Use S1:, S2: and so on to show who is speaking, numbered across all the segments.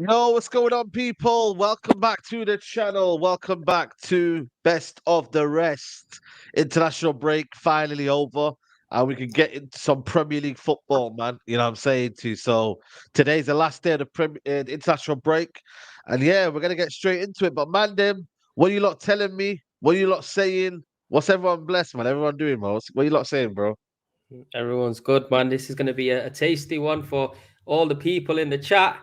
S1: Yo, what's going on, people? Welcome back to the channel. Welcome back to Best of the Rest. International break finally over, and we can get into some Premier League football, man. You know what I'm saying to you. So today's the last day of the international break, and yeah, we're gonna get straight into it. But man, what you lot telling me? What you lot saying? What's everyone blessed, man? Everyone doing, bro? What you lot saying, bro?
S2: Everyone's good, man. This is going to be a tasty one for all the people in the chat.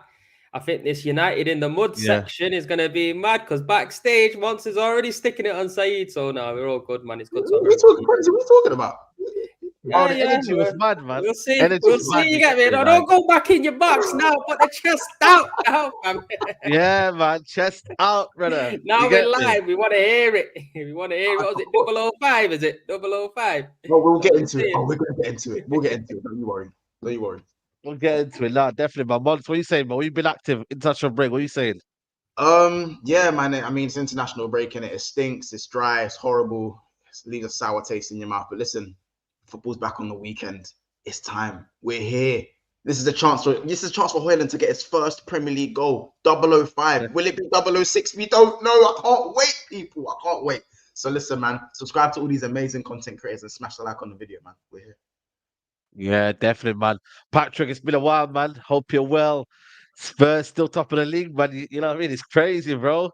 S2: I think this United in the mud section is going to be mad because backstage, Monster's already sticking it on Saeed. So no, we're all good, man. It's good.
S3: What are we talking about?
S1: Oh, the energy was mad, man.
S2: We'll see.
S1: We'll
S2: see. You get me? No, don't go back in your box now. Put the chest out now, fam.
S1: Yeah, man. Chest out, brother.
S2: Now we're live. We want to hear it. We want to hear it. What was it? 005, is it? 005.
S3: Well, we'll get into it. Oh, we're going to get into it. We'll get into it. Don't you worry. Don't you worry.
S1: We'll get into it. Nah, definitely, man. Mons, what are you saying, man? You've been active. International break. What are you saying?
S3: Yeah, man. I mean, it's international break, and it stinks. It's dry. It's horrible. It leaves a sour taste in your mouth. But listen, football's back on the weekend. It's time. We're here. This is a chance for Højlund to get his first Premier League goal. 005. Will it be 006? We don't know. I can't wait, people. I can't wait. So listen, man. Subscribe to all these amazing content creators and smash the like on the video, man. We're here.
S1: Yeah, definitely, man. Patrick, it's been a while, man. Hope you're well. Spurs still top of the league, man. You know what I mean? It's crazy, bro.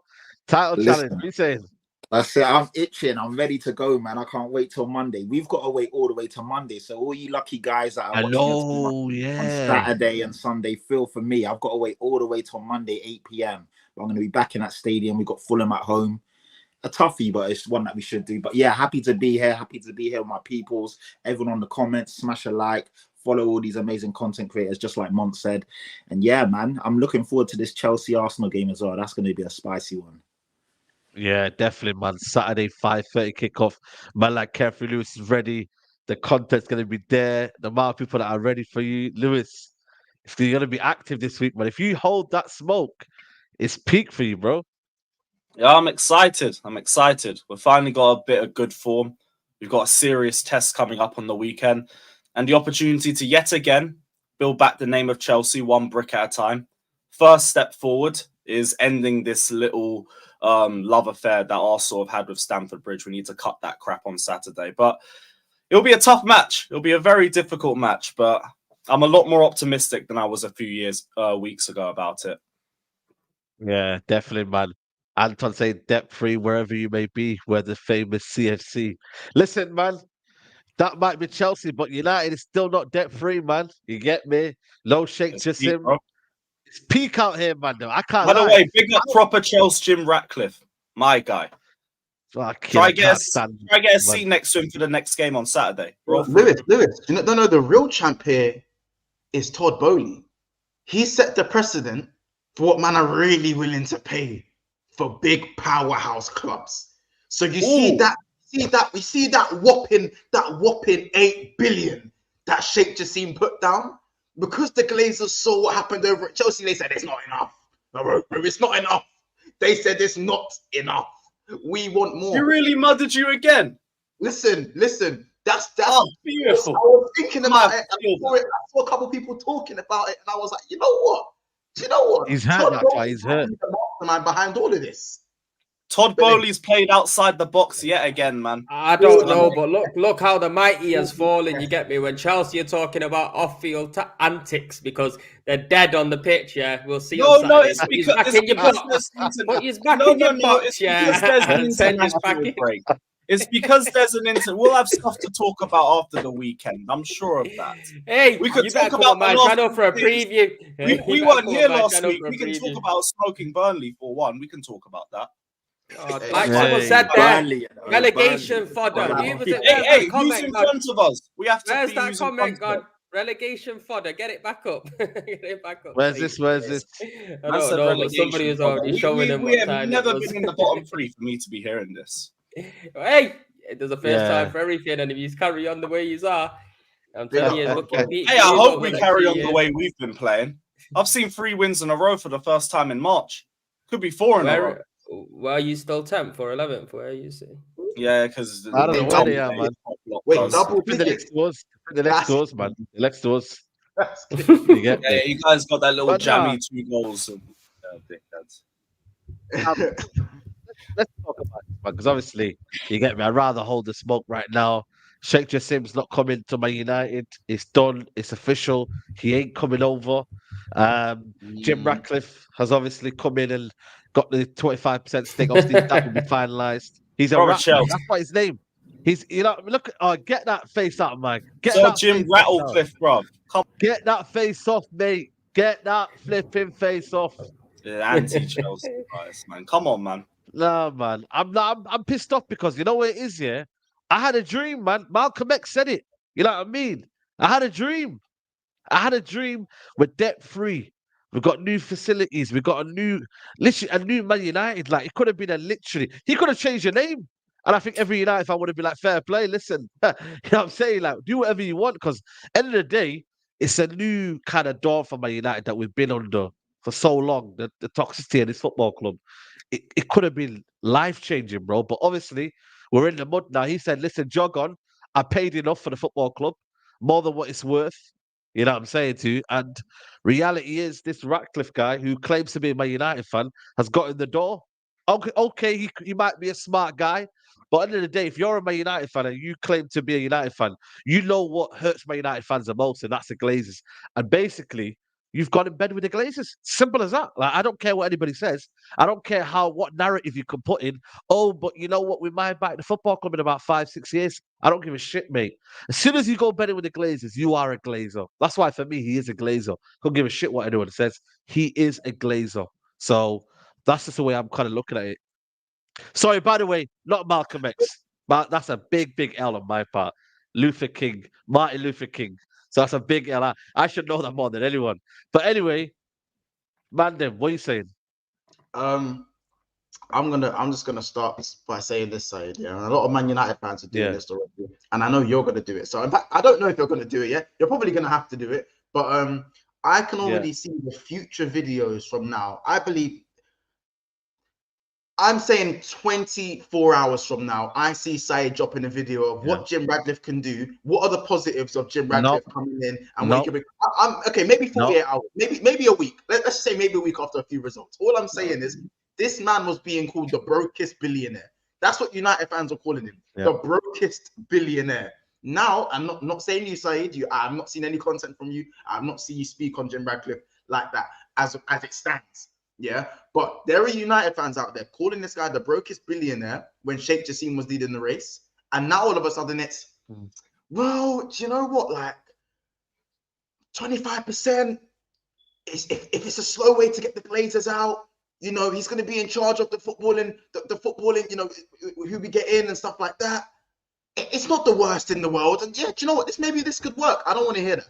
S1: Title challenge. What are you saying?
S4: That's it. I'm itching. I'm ready to go, man. I can't wait till Monday. We've got to wait all the way to Monday. So all you lucky guys that are watching us on Saturday and Sunday, feel for me. I've got to wait all the way till Monday, 8 p.m. But I'm going to be back in that stadium. We've got Fulham at home. A toughie, but it's one that we should do. But yeah, happy to be here. Happy to be here with my peoples. Everyone on the comments, smash a like. Follow all these amazing content creators, just like Mont said. And yeah, man, I'm looking forward to this Chelsea-Arsenal game as well. That's going to be a spicy one.
S1: Yeah, definitely, man. Saturday, 5:30 kickoff. Man, like Carefree Lewis is ready. The content's going to be there. The amount of people that are ready for you. Lewis, if you're going to be active this week, man, if you hold that smoke, it's peak for you, bro.
S5: Yeah, I'm excited. We've finally got a bit of good form. We've got a serious test coming up on the weekend and the opportunity to yet again build back the name of Chelsea one brick at a time. First step forward is ending this little love affair that Arsenal have had with Stamford Bridge. We need to cut that crap on Saturday. But it'll be a tough match. It'll be a very difficult match, but I'm a lot more optimistic than I was a few weeks ago about it.
S1: Yeah, definitely, man. Anton saying debt-free wherever you may be, where the famous CFC. Listen, man, that might be Chelsea, but United is still not debt-free, man. You get me? No Sheikh, Jassim. It's peak out here, man. I can't lie.
S5: By the way, big up proper Chelsea Jim Ratcliffe, my guy. Try get a seat next to him for the next game on Saturday.
S3: Lewis, you know the real champ here is Todd Bowley. He set the precedent for what man are really willing to pay for big powerhouse clubs. So we see that whopping 8 billion that Sheikh Jassim put down. Because the Glazers saw what happened over at Chelsea, they said it's not enough. No, it's not enough. They said it's not enough. We want more.
S5: You really mudded you again.
S3: Listen. That's
S5: beautiful.
S3: I was thinking about it. I saw a couple people talking about it, and I was like, you know what?
S1: He's hurt. That's why he's hurt.
S3: The mastermind behind all of this.
S5: Todd Bowley's played outside the box yet again, man.
S2: I don't know, but look how the mighty has fallen. You get me? When Chelsea are talking about off-field antics because they're dead on the pitch, yeah. We'll see.
S5: It's
S2: he's back in your box. But he's back in your box,
S5: It's because there's an incident. We'll have stuff to talk about after the weekend. I'm sure of that.
S2: Hey, we could talk about my channel for a preview.
S5: We weren't here last week. We can talk about smoking Burnley for one. We can talk about that.
S2: Like someone said there, relegation fodder.
S5: Hey, who's in front of us? We have to.
S2: Where's that comment gone? Relegation fodder. Get it back up. Get it back up.
S1: Where's
S2: Sane.
S1: this? Where's this?
S2: I
S5: Man
S2: don't
S5: said
S2: know, but somebody
S5: relegation
S2: was
S5: fodder.
S2: already showing him
S5: We
S2: what
S5: have
S2: time
S5: never
S2: it was.
S5: been in the bottom three for me to be hearing this.
S2: Hey, there's a first
S1: Yeah.
S2: time for everything, and if you carry on the way you are, I'm
S3: Big
S2: telling you,
S3: up,
S2: it's looking peak.
S5: Hey, I
S2: years
S5: hope
S2: over
S5: we
S2: the
S5: carry
S2: few
S5: on the
S2: years.
S5: way we've been playing. I've seen 3 wins in a row for the first time in March. Could be 4 in a row.
S2: Where are you still 10th or 11th? Where are you saying?
S5: Yeah, because
S1: I don't know where they are, man.
S3: Wait, double
S1: The next
S3: digits.
S1: to us. The next to us, man. The next to us.
S3: That's
S1: You get
S5: Yeah,
S1: me?
S5: you guys got that little
S1: But nah.
S5: jammy 2 goals. And, dickheads.
S1: Let's talk about this, man, because obviously, you get me. I'd rather hold the smoke right now. Sheikh Jassim's not coming to Man United. It's done. It's official. He ain't coming over. Jim Ratcliffe has obviously come in and got the 25% stake. Obviously, that will be finalised. He's a
S5: Brother
S1: rat.
S5: Chelsea.
S1: That's what his name. He's, look. Oh, get that face out, man. Get
S5: So
S1: that
S5: Jim
S1: face off now.
S5: Rattlefliffe, bro. Come
S1: Get that face off, mate. Get that flipping face off.
S5: anti-Chelsea guys, man. Come on, man.
S1: No, man. I'm pissed off because you know what it is, yeah? I had a dream, man. Malcolm X said it. You know what I mean? I had a dream. We're debt free. We've got new facilities. We've got literally a new Man United. Like it could have been he could have changed your name. And I think every United fan would have been like, fair play. Listen, you know what I'm saying? Like, do whatever you want because end of the day, it's a new kind of door for Man United that we've been under for so long. The toxicity of this football club. It could have been life changing, bro. But obviously, we're in the mud now. He said, listen, jog on. I paid enough for the football club, more than what it's worth. You know what I'm saying to you? And reality is, this Ratcliffe guy who claims to be a Man United fan has got in the door. Okay, he might be a smart guy, but at the end of the day, if you're a Man United fan and you claim to be a United fan, you know what hurts Man United fans the most, and that's the Glazers. And basically, you've got in bed with the Glazers. Simple as that. Like, I don't care what anybody says. I don't care what narrative you can put in. Oh, but you know what? We might buy the football club in about 5-6 years. I don't give a shit, mate. As soon as you go bedding with the Glazers, you are a Glazer. That's why for me, he is a Glazer. Don't give a shit what anyone says. He is a Glazer. So that's just the way I'm kind of looking at it. Sorry, by the way, not Malcolm X. But that's a big, big L on my part. Martin Luther King. So that's a big L. I should know that more than anyone. But anyway, Mandem, what are you saying?
S3: I'm just gonna start by saying this side, yeah. And a lot of Man United fans are doing this already, and I know you're gonna do it. So in fact, I don't know if you're gonna do it yet. You're probably gonna have to do it, but I can already see the future videos from now. I believe I'm saying 24 hours from now, I see Said dropping a video of what Jim Ratcliffe can do. What are the positives of Jim Ratcliffe coming in and what he can be? Okay, maybe 48 hours, maybe a week. Let's say maybe a week after a few results. All I'm saying is this man was being called the brokest billionaire. That's what United fans are calling him, the brokest billionaire. Now, I'm not saying you, Said. I've not seen any content from you. I've not seen you speak on Jim Ratcliffe like that as it stands. Yeah, but there are United fans out there calling this guy the brokest billionaire when Sheikh Jassim was leading the race, and now all of a sudden it's, well, do you know what? Like 25%. If it's a slow way to get the Glazers out, you know, he's going to be in charge of the footballing, you know, who we get in and stuff like that. It's not the worst in the world, and yeah, do you know what? Maybe this could work. I don't want to hear that.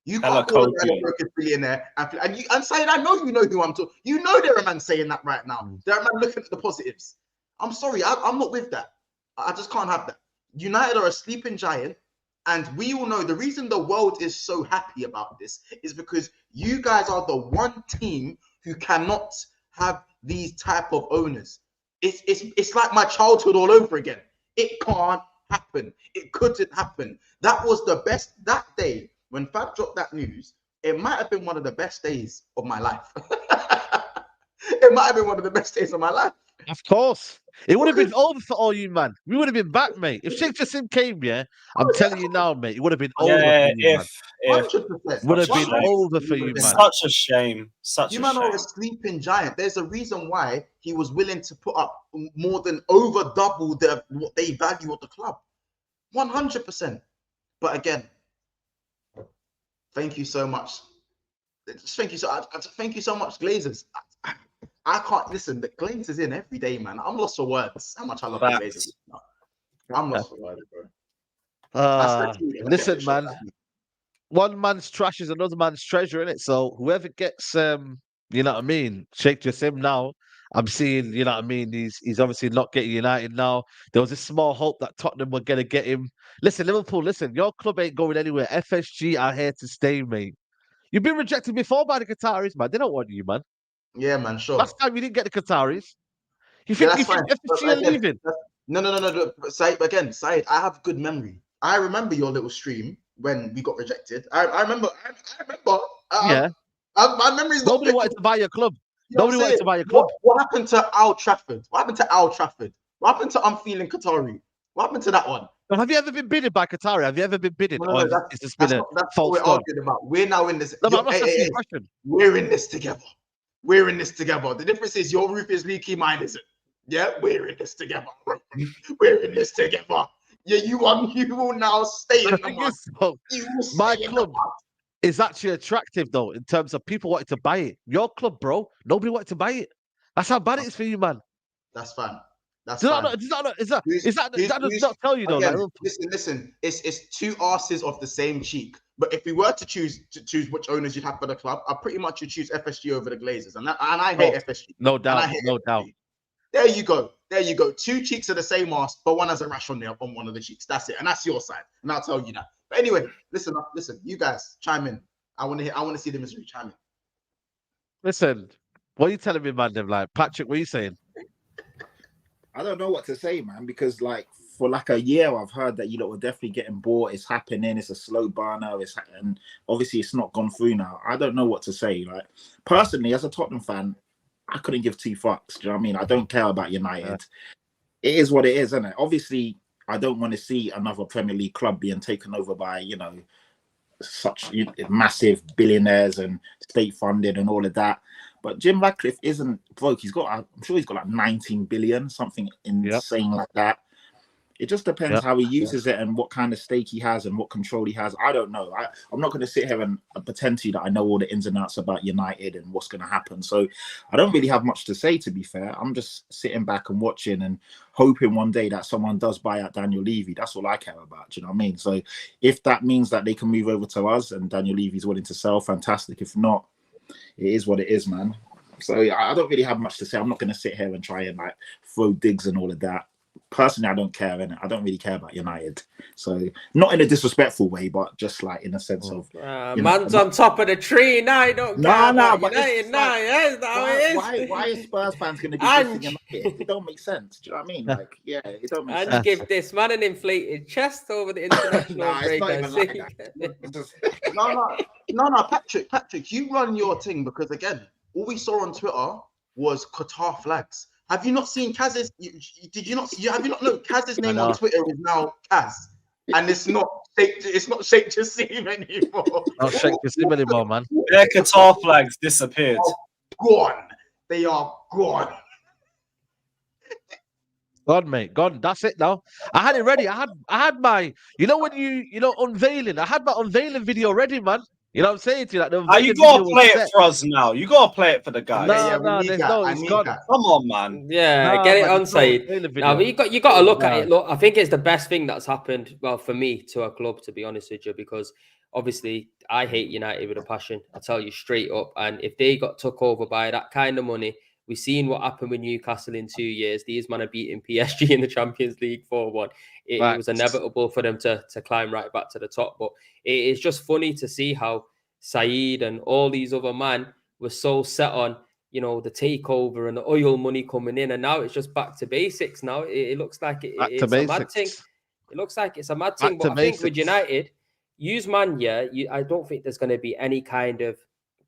S3: You can't call a guy a brokest billionaire and saying, I know you know who I'm talking. You know there are a man saying that right now. There are a man looking at the positives. I'm sorry, I'm not with that. I just can't have that. United are a sleeping giant, and we all know the reason the world is so happy about this is because you guys are the one team who cannot have these type of owners. It's like my childhood all over again. It can't happen. It couldn't happen. That was the best that day. When Fab dropped that news, it might have been one of the best days of my life. It might have been one of the best days of my life.
S1: Of course. It would have been over for all you, man. We would have been back, mate. If Sheikh Jassim came, I'm telling you now, mate, it would have been over for you, man.
S3: 100%.
S1: Would have been over for you, man.
S5: Such a shame.
S3: You man are a sleeping giant. There's a reason why he was willing to put up more than over double what they value of the club. 100%. But again, thank you so much. Thank you so much, Glazers. I can't listen. The Glazers in every day, man. I'm lost for words. How much I love the Glazers. I'm lost for words, bro.
S1: Listen, man. one man's trash is another man's treasure, innit? So whoever gets, you know what I mean, Sheikh Jassim now. I'm seeing, you know what I mean. He's obviously not getting United now. There was a small hope that Tottenham were gonna get him. Listen, Liverpool, listen, your club ain't going anywhere. FSG are here to stay, mate. You've been rejected before by the Qataris, man. They don't want you, man.
S3: Yeah, man, sure.
S1: Last time you didn't get the Qataris. You
S3: Yeah,
S1: think
S3: that's fine.
S1: FSG are
S3: Again,
S1: leaving?
S3: no. Said, I have good memory. I remember your little stream when we got rejected. I remember. I remember.
S1: Yeah.
S3: My memory's not.
S1: Nobody wanted to buy your club.
S3: You know
S1: Nobody wanted to buy your club.
S3: What happened to Al Trafford? What happened to Al Trafford? What happened to I'm feeling Qatari? What happened to that one?
S1: Now, have you ever been bidded by Qatari? Have you ever been bidded?
S3: No,
S1: Or
S3: that's,
S1: it's just
S3: that's
S1: been a
S3: not, that's what
S1: false
S3: we're
S1: start?
S3: arguing about. We're now in this.
S1: No, but I'm not asking you a question.
S3: We're in this together. We're in this together. The difference is your roof is leaky, mine isn't. Yeah, we're in this together. We're in this together. Yeah, you will now stay in the mud.
S1: So, my club is actually attractive though, in terms of people wanting to buy it. Your club, bro, nobody wanted to buy it. That's how bad it is for you, man.
S3: That's fine. That's
S1: Does
S3: fine.
S1: that does not tell you though?
S3: Again,
S1: Like,
S3: listen. It's two asses of the same cheek. But if we were to choose which owners you'd have for the club, I pretty much would choose FSG over the Glazers, and I hate FSG.
S1: No doubt, no doubt.
S3: There you go. Two cheeks are the same ass, but one has a rash on one of the cheeks. That's it, and that's your side, and I'll tell you that. But anyway, listen. You guys chime in. I want to see the misery. Chime in.
S1: Listen, what are you telling me, man? Like, Patrick, what are you saying?
S4: I don't know what to say, man, because like for like a year, I've heard that you lot were definitely getting bought. It's happening. It's a slow burner. And obviously it's not gone through now. I don't know what to say. Like personally, as a Tottenham fan, I couldn't give two fucks. Do you know what I mean? I don't care about United. Yeah. It is what it is, isn't it? Obviously, I don't want to see another Premier League club being taken over by, such massive billionaires and state funded and all of that. But Jim Ratcliffe isn't broke. I'm sure he's got like 19 billion, something insane like that. It just depends how he uses it and what kind of stake he has and what control he has. I don't know. I'm not going to sit here and pretend to you that I know all the ins and outs about United and what's going to happen. So I don't really have much to say, to be fair. I'm just sitting back and watching and hoping one day that someone does buy out Daniel Levy. That's all I care about. Do you know what I mean? So if that means that they can move over to us and Daniel Levy's willing to sell, fantastic. If not, it is what it is, man. So I don't really have much to say. I'm not going to sit here and try and like throw digs and all of that. Personally, I don't care, and I don't really care about United. So not in a disrespectful way, but just like in a sense of
S2: man's on top of the tree now. I don't care about United now.
S4: Why are Spurs fans going to be dissing United? It don't make sense. Do you know what I mean? Like, it don't make sense.
S2: And give this man an inflated chest over the international break.
S3: No, Patrick, you run your thing because again, all we saw on Twitter was Qatar flags. Have you not seen Kaz's? Have you not looked? Kaz's name on Twitter is now Kaz, and it's not Sheikh Jassim anymore.
S1: Not Sheikh Jassim anymore, man.
S5: Their Qatar flags disappeared.
S3: Gone. They are gone.
S1: Gone, mate. Gone. That's it now. I had it ready. I had my, when unveiling. I had my unveiling video ready, man. You know what I'm saying to you? Like,
S5: you gotta play it for us now. You gotta play it for the guys.
S1: It's gone.
S5: Come on, man.
S2: Yeah, get it on side. No, but you got to look at it. Look, I think it's the best thing that's happened. Well, for me, to a club, to be honest with you, because obviously I hate United with a passion. I tell you straight up. And if they got took over by that kind of money, we've seen what happened with Newcastle in 2 years. These men are beating PSG in the Champions League 4-1. It was inevitable for them to climb right back to the top. But it is just funny to see how Saeed and all these other men were so set on, the takeover and the oil money coming in. And now it's just back to basics now. It looks like it's a mad thing. It looks like it's a mad thing. But I think with United, I don't think there's going to be any kind of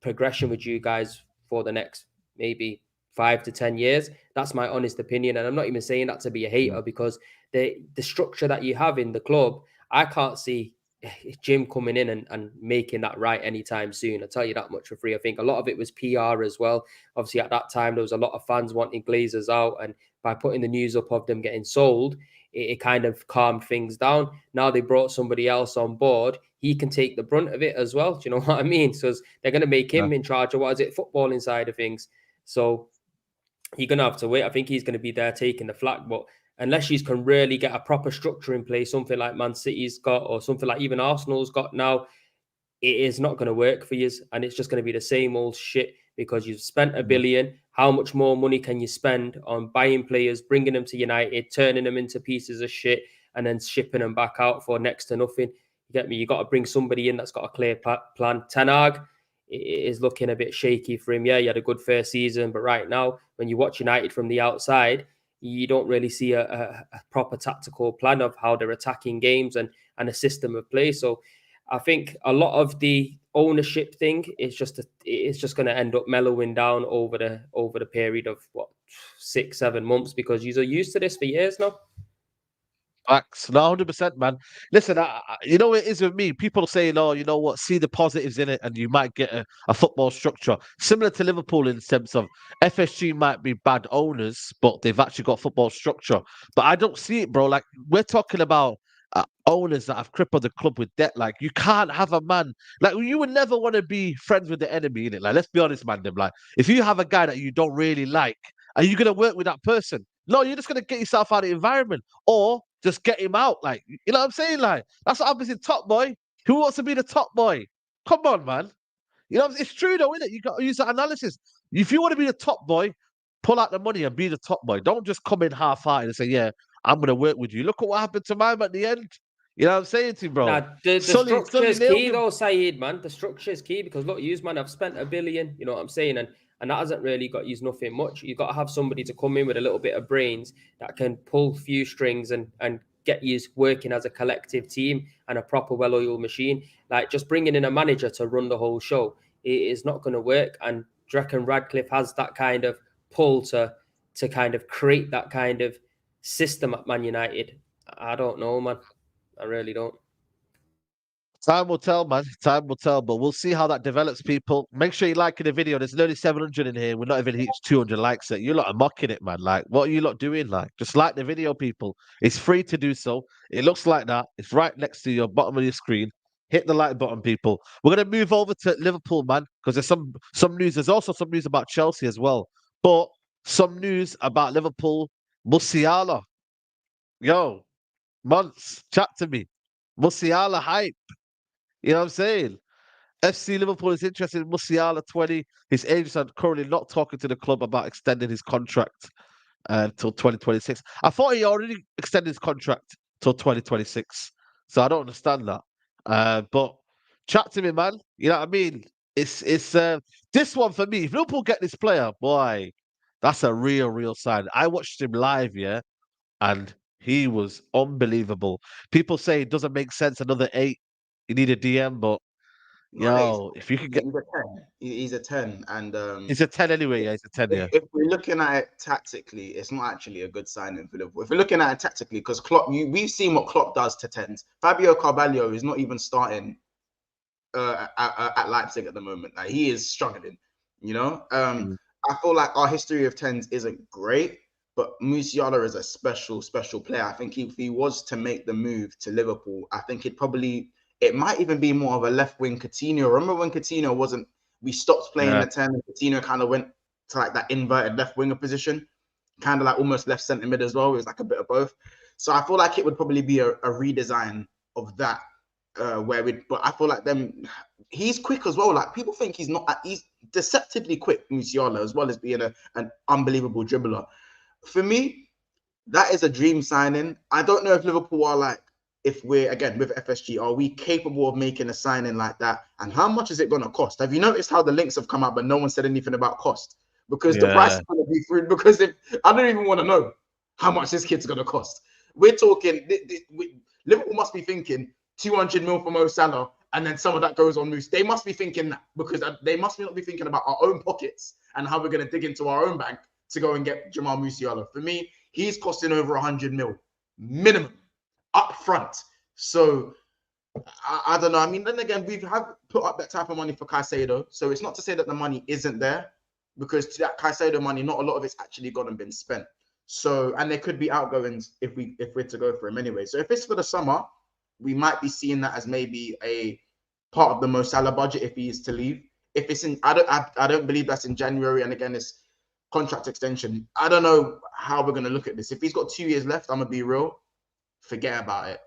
S2: progression with you guys for the next maybe 5 to 10 years. That's my honest opinion. And I'm not even saying that to be a hater because the structure that you have in the club, I can't see Jim coming in and making that right anytime soon. I'll tell you that much for free. I think a lot of it was PR as well. Obviously, at that time, there was a lot of fans wanting Glazers out. And by putting the news up of them getting sold, it kind of calmed things down. Now they brought somebody else on board. He can take the brunt of it as well. Do you know what I mean? So they're going to make him in charge of, footballing side of things. So you're going to have to wait. I think he's going to be there taking the flak. But unless you can really get a proper structure in place, something like Man City's got or something like even Arsenal's got now, it is not going to work for you, and it's just going to be the same old shit because you've spent $1 billion. How much more money can you spend on buying players, bringing them to United, turning them into pieces of shit, and then shipping them back out for next to nothing? You get me? You got to bring somebody in that's got a clear plan. Ten Hag is looking a bit shaky for him. Yeah, he had a good first season, but right now, when you watch United from the outside, you don't really see a proper tactical plan of how they're attacking games and a system of play. So I think a lot of the ownership thing is just going to end up mellowing down over the period of 6-7 months, because you're used to this for years now.
S1: Facts. No, 100%, man. Listen, you know what it is with me? People saying, oh, you know what, see the positives in it and you might get a football structure. Similar to Liverpool in the sense of FSG might be bad owners, but they've actually got football structure. But I don't see it, bro. Like, we're talking about owners that have crippled the club with debt. Like, you can't have a man. Like, you would never want to be friends with the enemy, innit? Like, let's be honest, man. Like, if you have a guy that you don't really like, are you going to work with that person? No, you're just going to get yourself out of the environment or just get him out. Like, you know what I'm saying? Like, that's what happens in Top Boy. Who wants to be the top boy? Come on, man. You know, it's true though, isn't it? You got to use that analysis. If you want to be the top boy, pull out the money and be the top boy. Don't just come in half-hearted and say, yeah, I'm going to work with you. Look at what happened to man at the end. You know what I'm saying to you, bro?
S2: Now, the structure is key though, Saeed, man. The structure is key because look, man, I've spent $1 billion, you know what I'm saying? And that hasn't really got you nothing much. You've got to have somebody to come in with a little bit of brains that can pull a few strings and get you working as a collective team and a proper well-oiled machine. Like, just bringing in a manager to run the whole show, it is not going to work. And do you reckon Radcliffe has that kind of pull to kind of create that kind of system at Man United? I don't know, man. I really don't.
S1: Time will tell, man. Time will tell, but we'll see how that develops, people. Make sure you like the video. There's nearly 700 in here. We're not even hitting 200 likes yet. You lot are mocking it, man. Like, what are you lot doing? Like, just like the video, people. It's free to do so. It looks like that. It's right next to your bottom of your screen. Hit the like button, people. We're going to move over to Liverpool, man, because there's some news. There's also some news about Chelsea as well. But some news about Liverpool. Musiala. Yo, Months, chat to me. Musiala hype. You know what I'm saying? FC Liverpool is interested in Musiala, 20. His agents are currently not talking to the club about extending his contract until 2026. I thought he already extended his contract till 2026. So I don't understand that. But chat to me, man. You know what I mean? It's this one for me. If Liverpool get this player, boy, that's a real sign. I watched him live, yeah, and he was unbelievable. People say it doesn't make sense. Another 8. You need a DM, but yo, if you could get,
S3: he's a 10. He's a 10, and
S1: he's a 10 anyway. Yeah, he's a 10. Yeah.
S3: If we're looking at it tactically, it's not actually a good signing for Liverpool. If we're looking at it tactically, because Klopp, we've seen what Klopp does to 10s. Fabio Carvalho is not even starting at Leipzig at the moment. Like, he is struggling. You know, I feel like our history of 10s isn't great, but Musiala is a special player. I think if he was to make the move to Liverpool, I think it might even be more of a left wing Coutinho. Remember when Coutinho wasn't, we stopped playing the 10 and Coutinho kind of went to like that inverted left winger position, kind of like almost left centre mid as well. It was like a bit of both. So I feel like it would probably be a redesign of that, but I feel like he's quick as well. Like, people think he's not, he's deceptively quick, Musiala, as well as being an unbelievable dribbler. For me, that is a dream signing. I don't know if Liverpool are like, if we're, again, with FSG, are we capable of making a signing like that? And how much is it going to cost? Have you noticed how the links have come out, but no one said anything about cost? Because the price is going to be free. Because I don't even want to know how much this kid's going to cost. We're talking, Liverpool must be thinking 200 mil for Mo Salah, and then some of that goes on Moose. They must be thinking that, because they must not be thinking about our own pockets and how we're going to dig into our own bank to go and get Jamal Musiala. For me, he's costing over 100 mil minimum up front. So I don't know. I mean, then again, we have put up that type of money for Caicedo. So it's not to say that the money isn't there, because to that Caicedo money, not a lot of it's actually gone and been spent. So, and there could be outgoings if we're to go for him anyway. So if it's for the summer, we might be seeing that as maybe a part of the Mo Salah budget if he is to leave. If it's in, I don't believe that's in January. And again, it's contract extension. I don't know how we're going to look at this. If he's got 2 years left, I'm going to be real. Forget about it.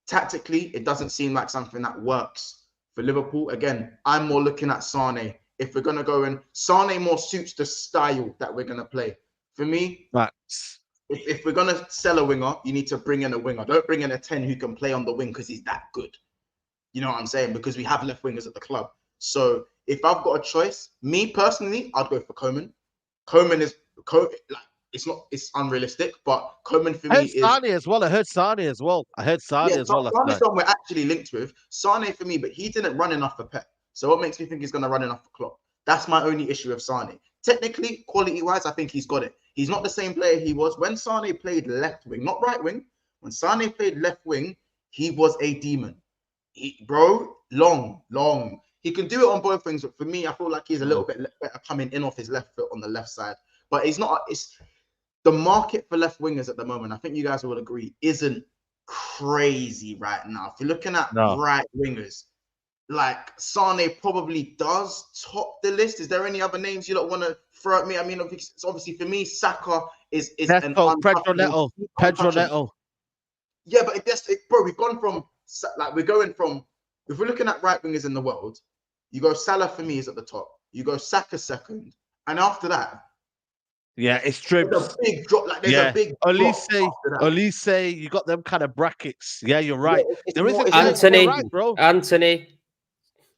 S3: Tactically, it doesn't seem like something that works For Liverpool, again, I'm more looking at Sane. If we're gonna go in, Sane more suits the style that we're gonna play. For me, if we're gonna sell a winger, you need to bring in a winger. Don't bring in a 10 who can play on the wing because he's that good. You know what I'm saying? Because we have left wingers at the club. So if I've got a choice, me personally, I'd go for Coman. Coman, it's unrealistic, but Coman for me is
S1: Sane as well. I heard Sane as well.
S3: Sane is someone we're actually linked with. Sane for me, but he didn't run enough for Pep. So what makes me think he's going to run enough for Klopp? That's my only issue with Sane. Technically, quality-wise, I think he's got it. He's not the same player he was when Sane played left wing, not right wing. When Sane played left wing, he was a demon. Long. He can do it on both wings, but for me, I feel like he's a little bit better coming in off his left foot on the left side. But it's not. It's the market for left wingers at the moment. I think you guys will agree isn't crazy right now. If you're looking at right wingers, like Sane probably does top the list. Is there any other names you don't want to throw at me? I mean, obviously for me, Saka is
S1: Pedro Neto.
S3: Yeah, but bro, we've gone from we're going from. If we're looking at right wingers in the world, you go Salah for me is at the top. You go Saka second, and after that,
S1: it's Tribs.
S3: There's a big drop. Like there's a big
S1: Olise, you got them kind of brackets. Yeah, you're right.
S2: There isn't Anthony, bro. Anthony.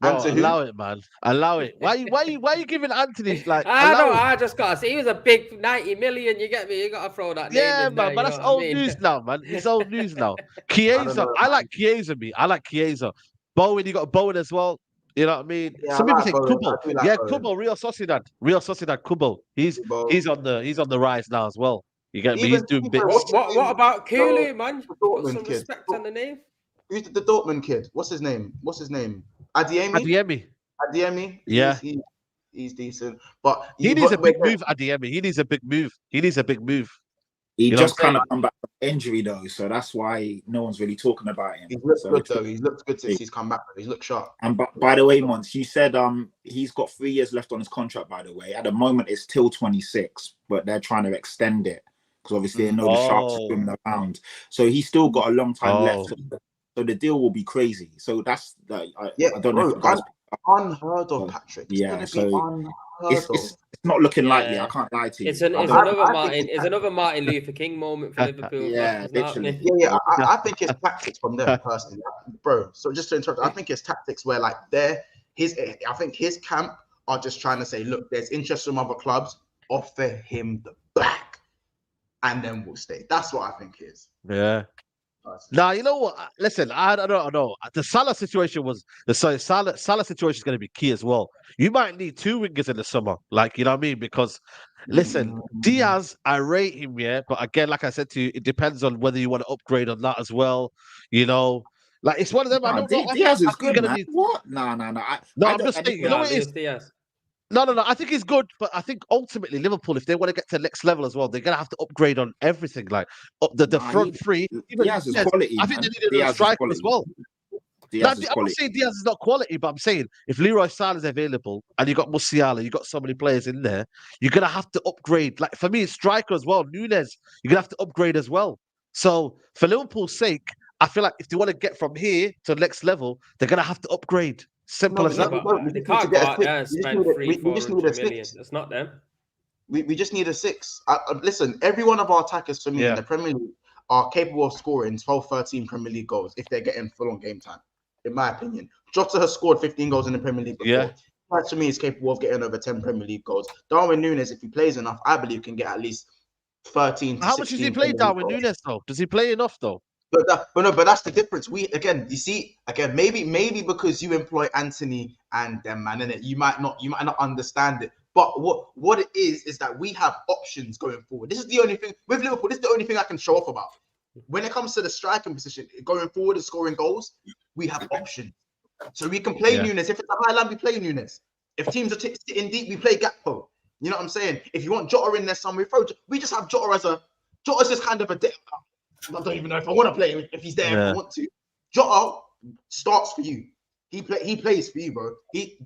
S1: Bro, allow it, man. Allow it. Why you giving Anthony like?
S2: I just gotta say he was a big 90 million. You get me? You gotta throw that name in
S1: man,
S2: there,
S1: but that's old news now, man. It's old news now. Chiesa, I like Chiesa. I like Chiesa. Bowen, you got Bowen as well. You know what I mean?
S3: Yeah,
S1: some people say
S3: Bowen.
S1: Kubo. Kubo, Real Sociedad, Kubo. He's on the rise now as well. You get me? He's doing bits.
S2: What about Kulu, man? Put some respect on the name.
S3: Who's the Dortmund kid? What's his name? Adeyemi. Yeah. He's decent. But
S1: he needs a big move, Adeyemi. He needs a big move.
S4: He just kind of come back from injury though, so that's why no one's really talking about him.
S3: He's looked good though. He's looked good since he's come back. He's looked sharp.
S4: And by the way, Mons, you said he's got 3 years left on his contract. By the way, at the moment it's till 26, but they're trying to extend it because obviously they know the Sharks are swimming around. So he's still got a long time left. So the deal will be crazy. So that's I don't know. If you guys
S3: unheard of, Patrick.
S4: It's not looking likely. I can't lie to you.
S2: It's another Martin Luther King moment for Liverpool.
S4: Literally.
S3: I think it's tactics from them personally, bro. So just to interrupt, I think it's tactics where I think his camp are just trying to say, look, there's interest from other clubs. Offer him the back, and then we'll stay. That's what I think is.
S1: Yeah. Now you know what? Listen, I don't know. The Salah situation Salah situation is going to be key as well. You might need 2 wingers in the summer, you know what I mean? Because listen, Diaz, I rate him, but again, like I said to you, it depends on whether you want to upgrade on that as well. You know, it's one of them. I don't know.
S4: Diaz is good. What? No.
S1: I'm just saying. You know what it is? Diaz. No. I think he's good, but I think ultimately Liverpool, if they want to get to the next level as well, they're gonna have to upgrade on everything, the front three.
S4: Diaz is quality.
S1: I think they need a striker as well. I'm not saying Diaz is not quality, but I'm saying if Leroy Sane is available and you got Musiala, you got so many players in there, you're gonna have to upgrade. For me, it's striker as well. Nunes, you're gonna have to upgrade as well. So for Liverpool's sake, I feel like if they want to get from here to the next level, they're gonna have to upgrade. Simple as that.
S2: They can't go out there and spend 300-400 million. That's not them.
S3: We just need a 6. Listen, every one of our attackers for me in the Premier League are capable of scoring 12, 13 Premier League goals if they're getting full on game time. In my opinion, Jota has scored 15 goals in the Premier League before. That to me is capable of getting over 10 Premier League goals. Darwin Núñez, if he plays enough, I believe can get at least 13.
S1: How much does he play, Darwin Núñez? Though, does he play enough though?
S3: But that's the difference. Maybe because you employ Anthony and them, man, innit? You might not understand it. But what it is that we have options going forward. This is the only thing with Liverpool. This is the only thing I can show off about. When it comes to the striking position, going forward and scoring goals, we have options. So we can play Núñez. If it's a high line, we play Núñez. If teams are sitting deep, we play Gakpo. You know what I'm saying? If you want Jota in there somewhere, we just have Jota's just kind of a dip. I don't even know if I want to play him if he's there if I want to. Jota starts for you. He plays for you, bro.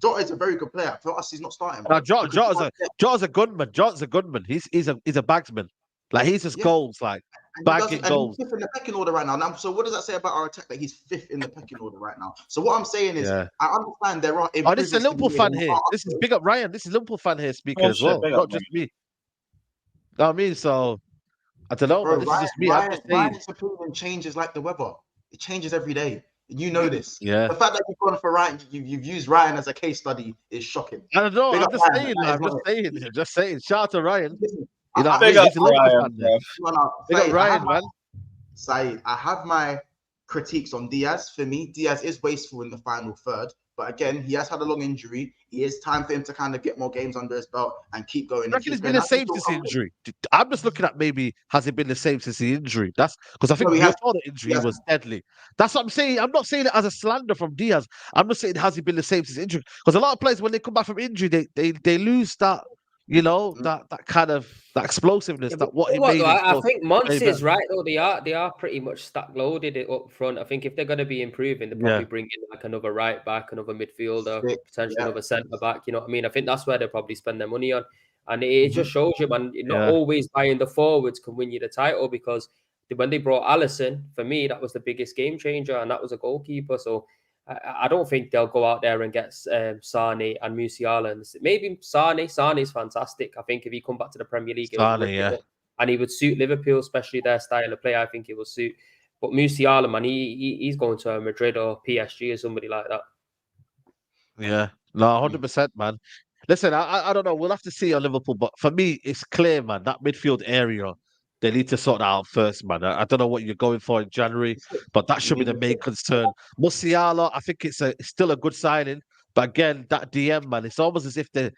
S3: Jota is a very good player. For us, he's not starting.
S1: Jota's a gunman. Jota's a gunman. He's a bagsman. He's just goals. bagging goals.
S3: He's fifth in the pecking order right now. So what does that say about our attack that he's fifth in the pecking order right now? So what I'm saying is, I understand there are
S1: Oh, this is a
S3: improvements to be
S1: Liverpool
S3: made
S1: fan
S3: on
S1: here.
S3: our
S1: This is big up Ryan. This is Liverpool fan here speaking as
S5: shit,
S1: well,
S5: big
S1: not
S5: up,
S1: just
S5: mate.
S1: me. Know what I mean? So I don't know,
S3: Bro,
S1: man. This is just me. I'm just saying.
S3: Ryan's opinion changes like the weather. It changes every day. You know this.
S1: Yeah.
S3: The fact that you've gone for Ryan, you've used Ryan as a case study is shocking.
S1: I don't know.
S3: Big
S1: I'm
S3: up
S1: just
S3: Ryan,
S1: saying.
S3: that is
S1: I'm just
S3: not it.
S1: saying. Just saying. Shout out to Ryan.
S3: Listen,
S1: You know what I
S5: Big
S1: mean?
S5: up
S1: He's a Liverpool
S5: Ryan,
S1: fan there.
S5: bro.
S1: Big up Ryan, man.
S3: Saeed, I have my critiques on Diaz. For me, Diaz is wasteful in the final third. But again, he has had a long injury. It is time for him to kind of get more games under his belt and keep going.
S1: I reckon it's been the same since the injury. I'm just looking at maybe has it been the same since the injury? That's because I think before the injury was deadly. That's what I'm saying. I'm not saying it as a slander from Diaz. I'm just saying has he been the same since injury? Because a lot of players when they come back from injury, they lose that, you know, that kind of that explosiveness, that what he made.
S2: I think Monts is right though. They are pretty much stack loaded it up front. I think if they're going to be improving, they probably bring in like another right back, another midfielder, potentially another centre back. You know what I mean? I think that's where they'll probably spend their money on, and it just shows you, man. Not always buying the forwards can win you the title because when they brought Alisson, for me that was the biggest game changer, and that was a goalkeeper. So I don't think they'll go out there and get Sane and Musiala. And maybe Sane's fantastic. I think if he come back to the Premier League, and he would suit Liverpool, especially their style of play. I think it will suit. But Musiala, man, he's going to Madrid or PSG or somebody like that.
S1: Yeah, no, 100%, man. Listen, I don't know. We'll have to see on Liverpool, but for me, it's clear, man. That midfield area, they need to sort that out first, man. I don't know what you're going for in January, but that should be the main concern. Musiala, I think it's still a good signing, but again, that DM, man, it's almost as if they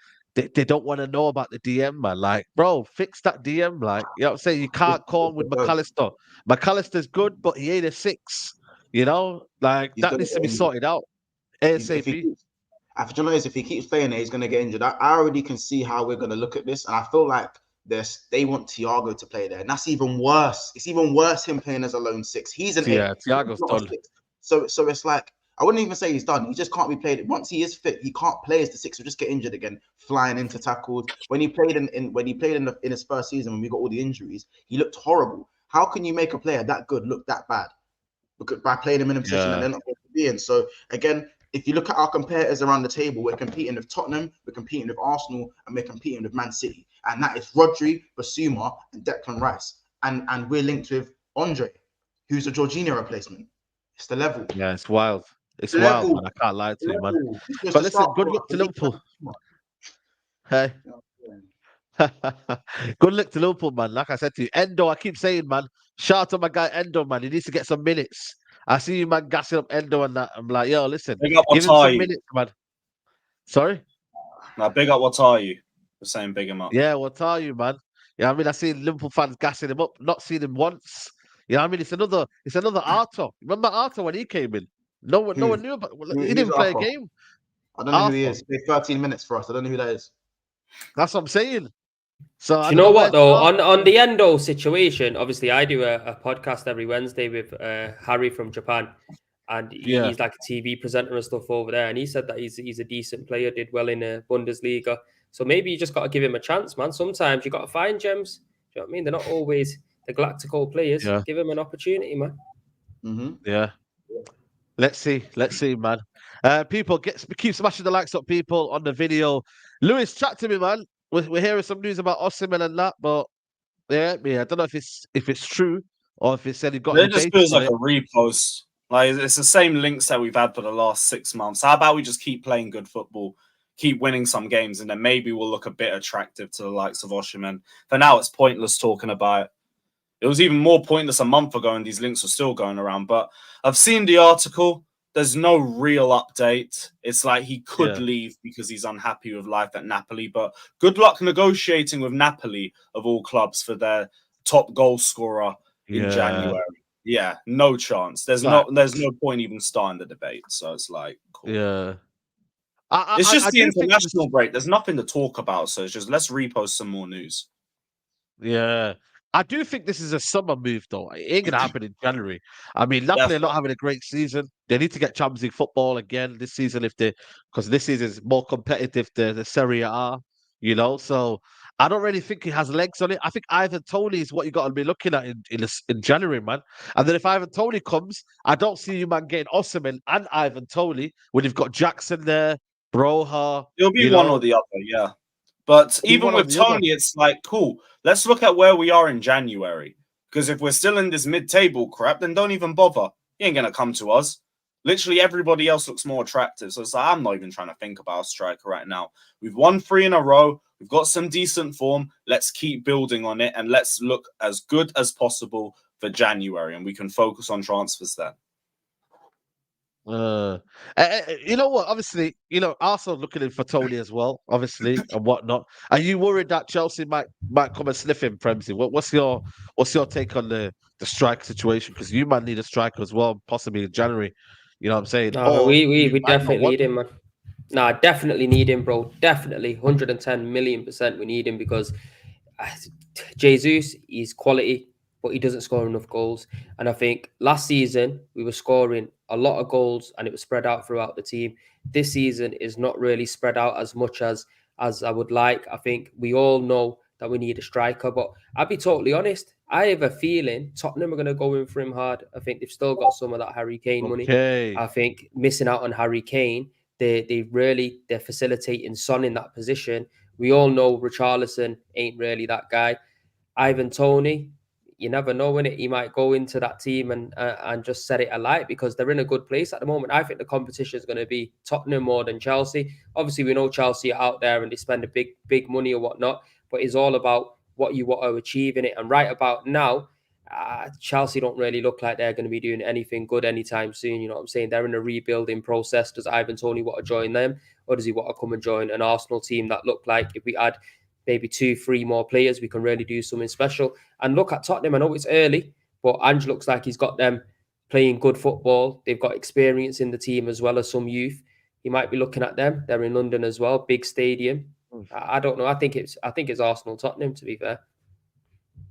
S1: don't want to know about the DM, man. Like, bro, fix that DM. Like, you know what I'm saying? You can't call him with McAllister. McAllister's good, but he ain't a 6. You know, like that needs to be sorted out ASAP.
S3: If he keeps playing there, he's going to get injured. I already can see how we're going to look at this, and I feel like they want Thiago to play there, and that's even worse. It's even worse him playing as a lone 6. He's an 8.
S1: Thiago's done.
S3: So it's like I wouldn't even say he's done. He just can't be played. Once he is fit, he can't play as the 6. He'll just get injured again, flying into tackles. When he played in his first season, when we got all the injuries, he looked horrible. How can you make a player that good look that bad? Because by playing him in a position that they're not going to be in. So again, if you look at our competitors around the table, we're competing with Tottenham, we're competing with Arsenal, and we're competing with Man City. And that is Rodri, Basuma, and Declan Rice. And we're linked with Andre, who's a Jorginho replacement. It's the level.
S1: Yeah, it's wild. It's wild, man. I can't lie to you, man. But listen, good luck to Liverpool. Hey. Good luck to Liverpool, man. Like I said to you, Endo, I keep saying, man, shout out to my guy Endo, man. He needs to get some minutes. I see you, man, gassing up Endo and that. I'm like, yo, listen, give him some minutes, man. Sorry?
S5: Now, big up, what are you? The same big him up.
S1: Yeah, what are you, man? Yeah, I mean, I see Liverpool fans gassing him up, not seen him once. Yeah, I mean, it's another Arthur. Remember Arthur when he came in? No one knew about. He didn't play a game.
S3: I don't know who he is. He played 13 minutes for us. I don't know who that is.
S1: That's what I'm saying. So
S2: do you know what though? On the Endo situation, obviously, I do a podcast every Wednesday with Harry from Japan, and he's like a TV presenter and stuff over there. And he said that he's a decent player, did well in the Bundesliga. So maybe you just got to give him a chance, man. Sometimes you got to find gems. Do you know what I mean? They're not always the galactical players. Yeah. Give him an opportunity, man.
S3: Mm-hmm.
S1: Yeah. Let's see, man. People, keep smashing the likes up, people, on the video. Lewis, chat to me, man. We're hearing some news about Osimhen and that, but I don't know if it's true or if it's said he got.
S5: It just feels like a repost. Like it's the same links that we've had for the last 6 months. How about we just keep playing good football, keep winning some games, and then maybe we'll look a bit attractive to the likes of Osimhen. For now, it's pointless talking about it. It was even more pointless a month ago, and these links were still going around. But I've seen the article. There's no real update. It's like he could leave because he's unhappy with life at Napoli. But good luck negotiating with Napoli, of all clubs, for their top goal scorer in January. Yeah, no chance. There's no point even starting the debate. So it's like, cool.
S1: Yeah.
S5: It's just the international break. There's nothing to talk about. So it's just let's repost some more news.
S1: Yeah. I do think this is a summer move, though. It ain't going to happen in January. I mean, Napoli are not having a great season. They need to get Champions League football again this season because this season is more competitive than the Serie A, you know? So I don't really think he has legs on it. I think Ivan Toney is what you got to be looking at in January, man. And then if Ivan Toney comes, I don't see you, man, getting Osimhen and Ivan Toney when you've got Jackson there, Broha.
S5: It'll be one or the other, yeah. But even with Tony, it's like, cool, let's look at where we are in January. Because if we're still in this mid-table crap, then don't even bother. He ain't going to come to us. Literally everybody else looks more attractive. So it's like, I'm not even trying to think about a striker right now. We've won 3 in a row. We've got some decent form. Let's keep building on it. And let's look as good as possible for January. And we can focus on transfers then.
S1: You know what? Obviously, Arsenal looking in for Tony as well, obviously, and whatnot. Are you worried that Chelsea might come and sniff him, Premsy? What's your take on the strike situation? Because you might need a striker as well, possibly in January. You know what I'm saying?
S2: No, we definitely need him, man. No, I definitely need him, bro. Definitely, 110 million% we need him because Jesus is quality, but he doesn't score enough goals. And I think last season we were scoring a lot of goals and it was spread out throughout the team. This season is not really spread out as much as I would like. I think we all know that we need a striker, but I'll be totally honest. I have a feeling Tottenham are going to go in for him hard. I think they've still got some of that Harry Kane money. I think missing out on Harry Kane, they're facilitating Son in that position. We all know Richarlison ain't really that guy. Ivan Toney, you never know when he might go into that team and just set it alight because they're in a good place at the moment. I think the competition is going to be Tottenham more than Chelsea. Obviously, we know Chelsea are out there and they spend a big money or whatnot, but it's all about what you want to achieve in it. And right about now, Chelsea don't really look like they're going to be doing anything good anytime soon. You know what I'm saying? They're in a rebuilding process. Does Ivan Toney want to join them, or does he want to come and join an Arsenal team that look like if we add maybe 2-3 more players, we can really do something special? And look at Tottenham. I know it's early, but Ange looks like he's got them playing good football. They've got experience in the team as well as some youth. He might be looking at them. They're in London as well, big stadium. I don't know. I think it's Arsenal Tottenham, to be fair.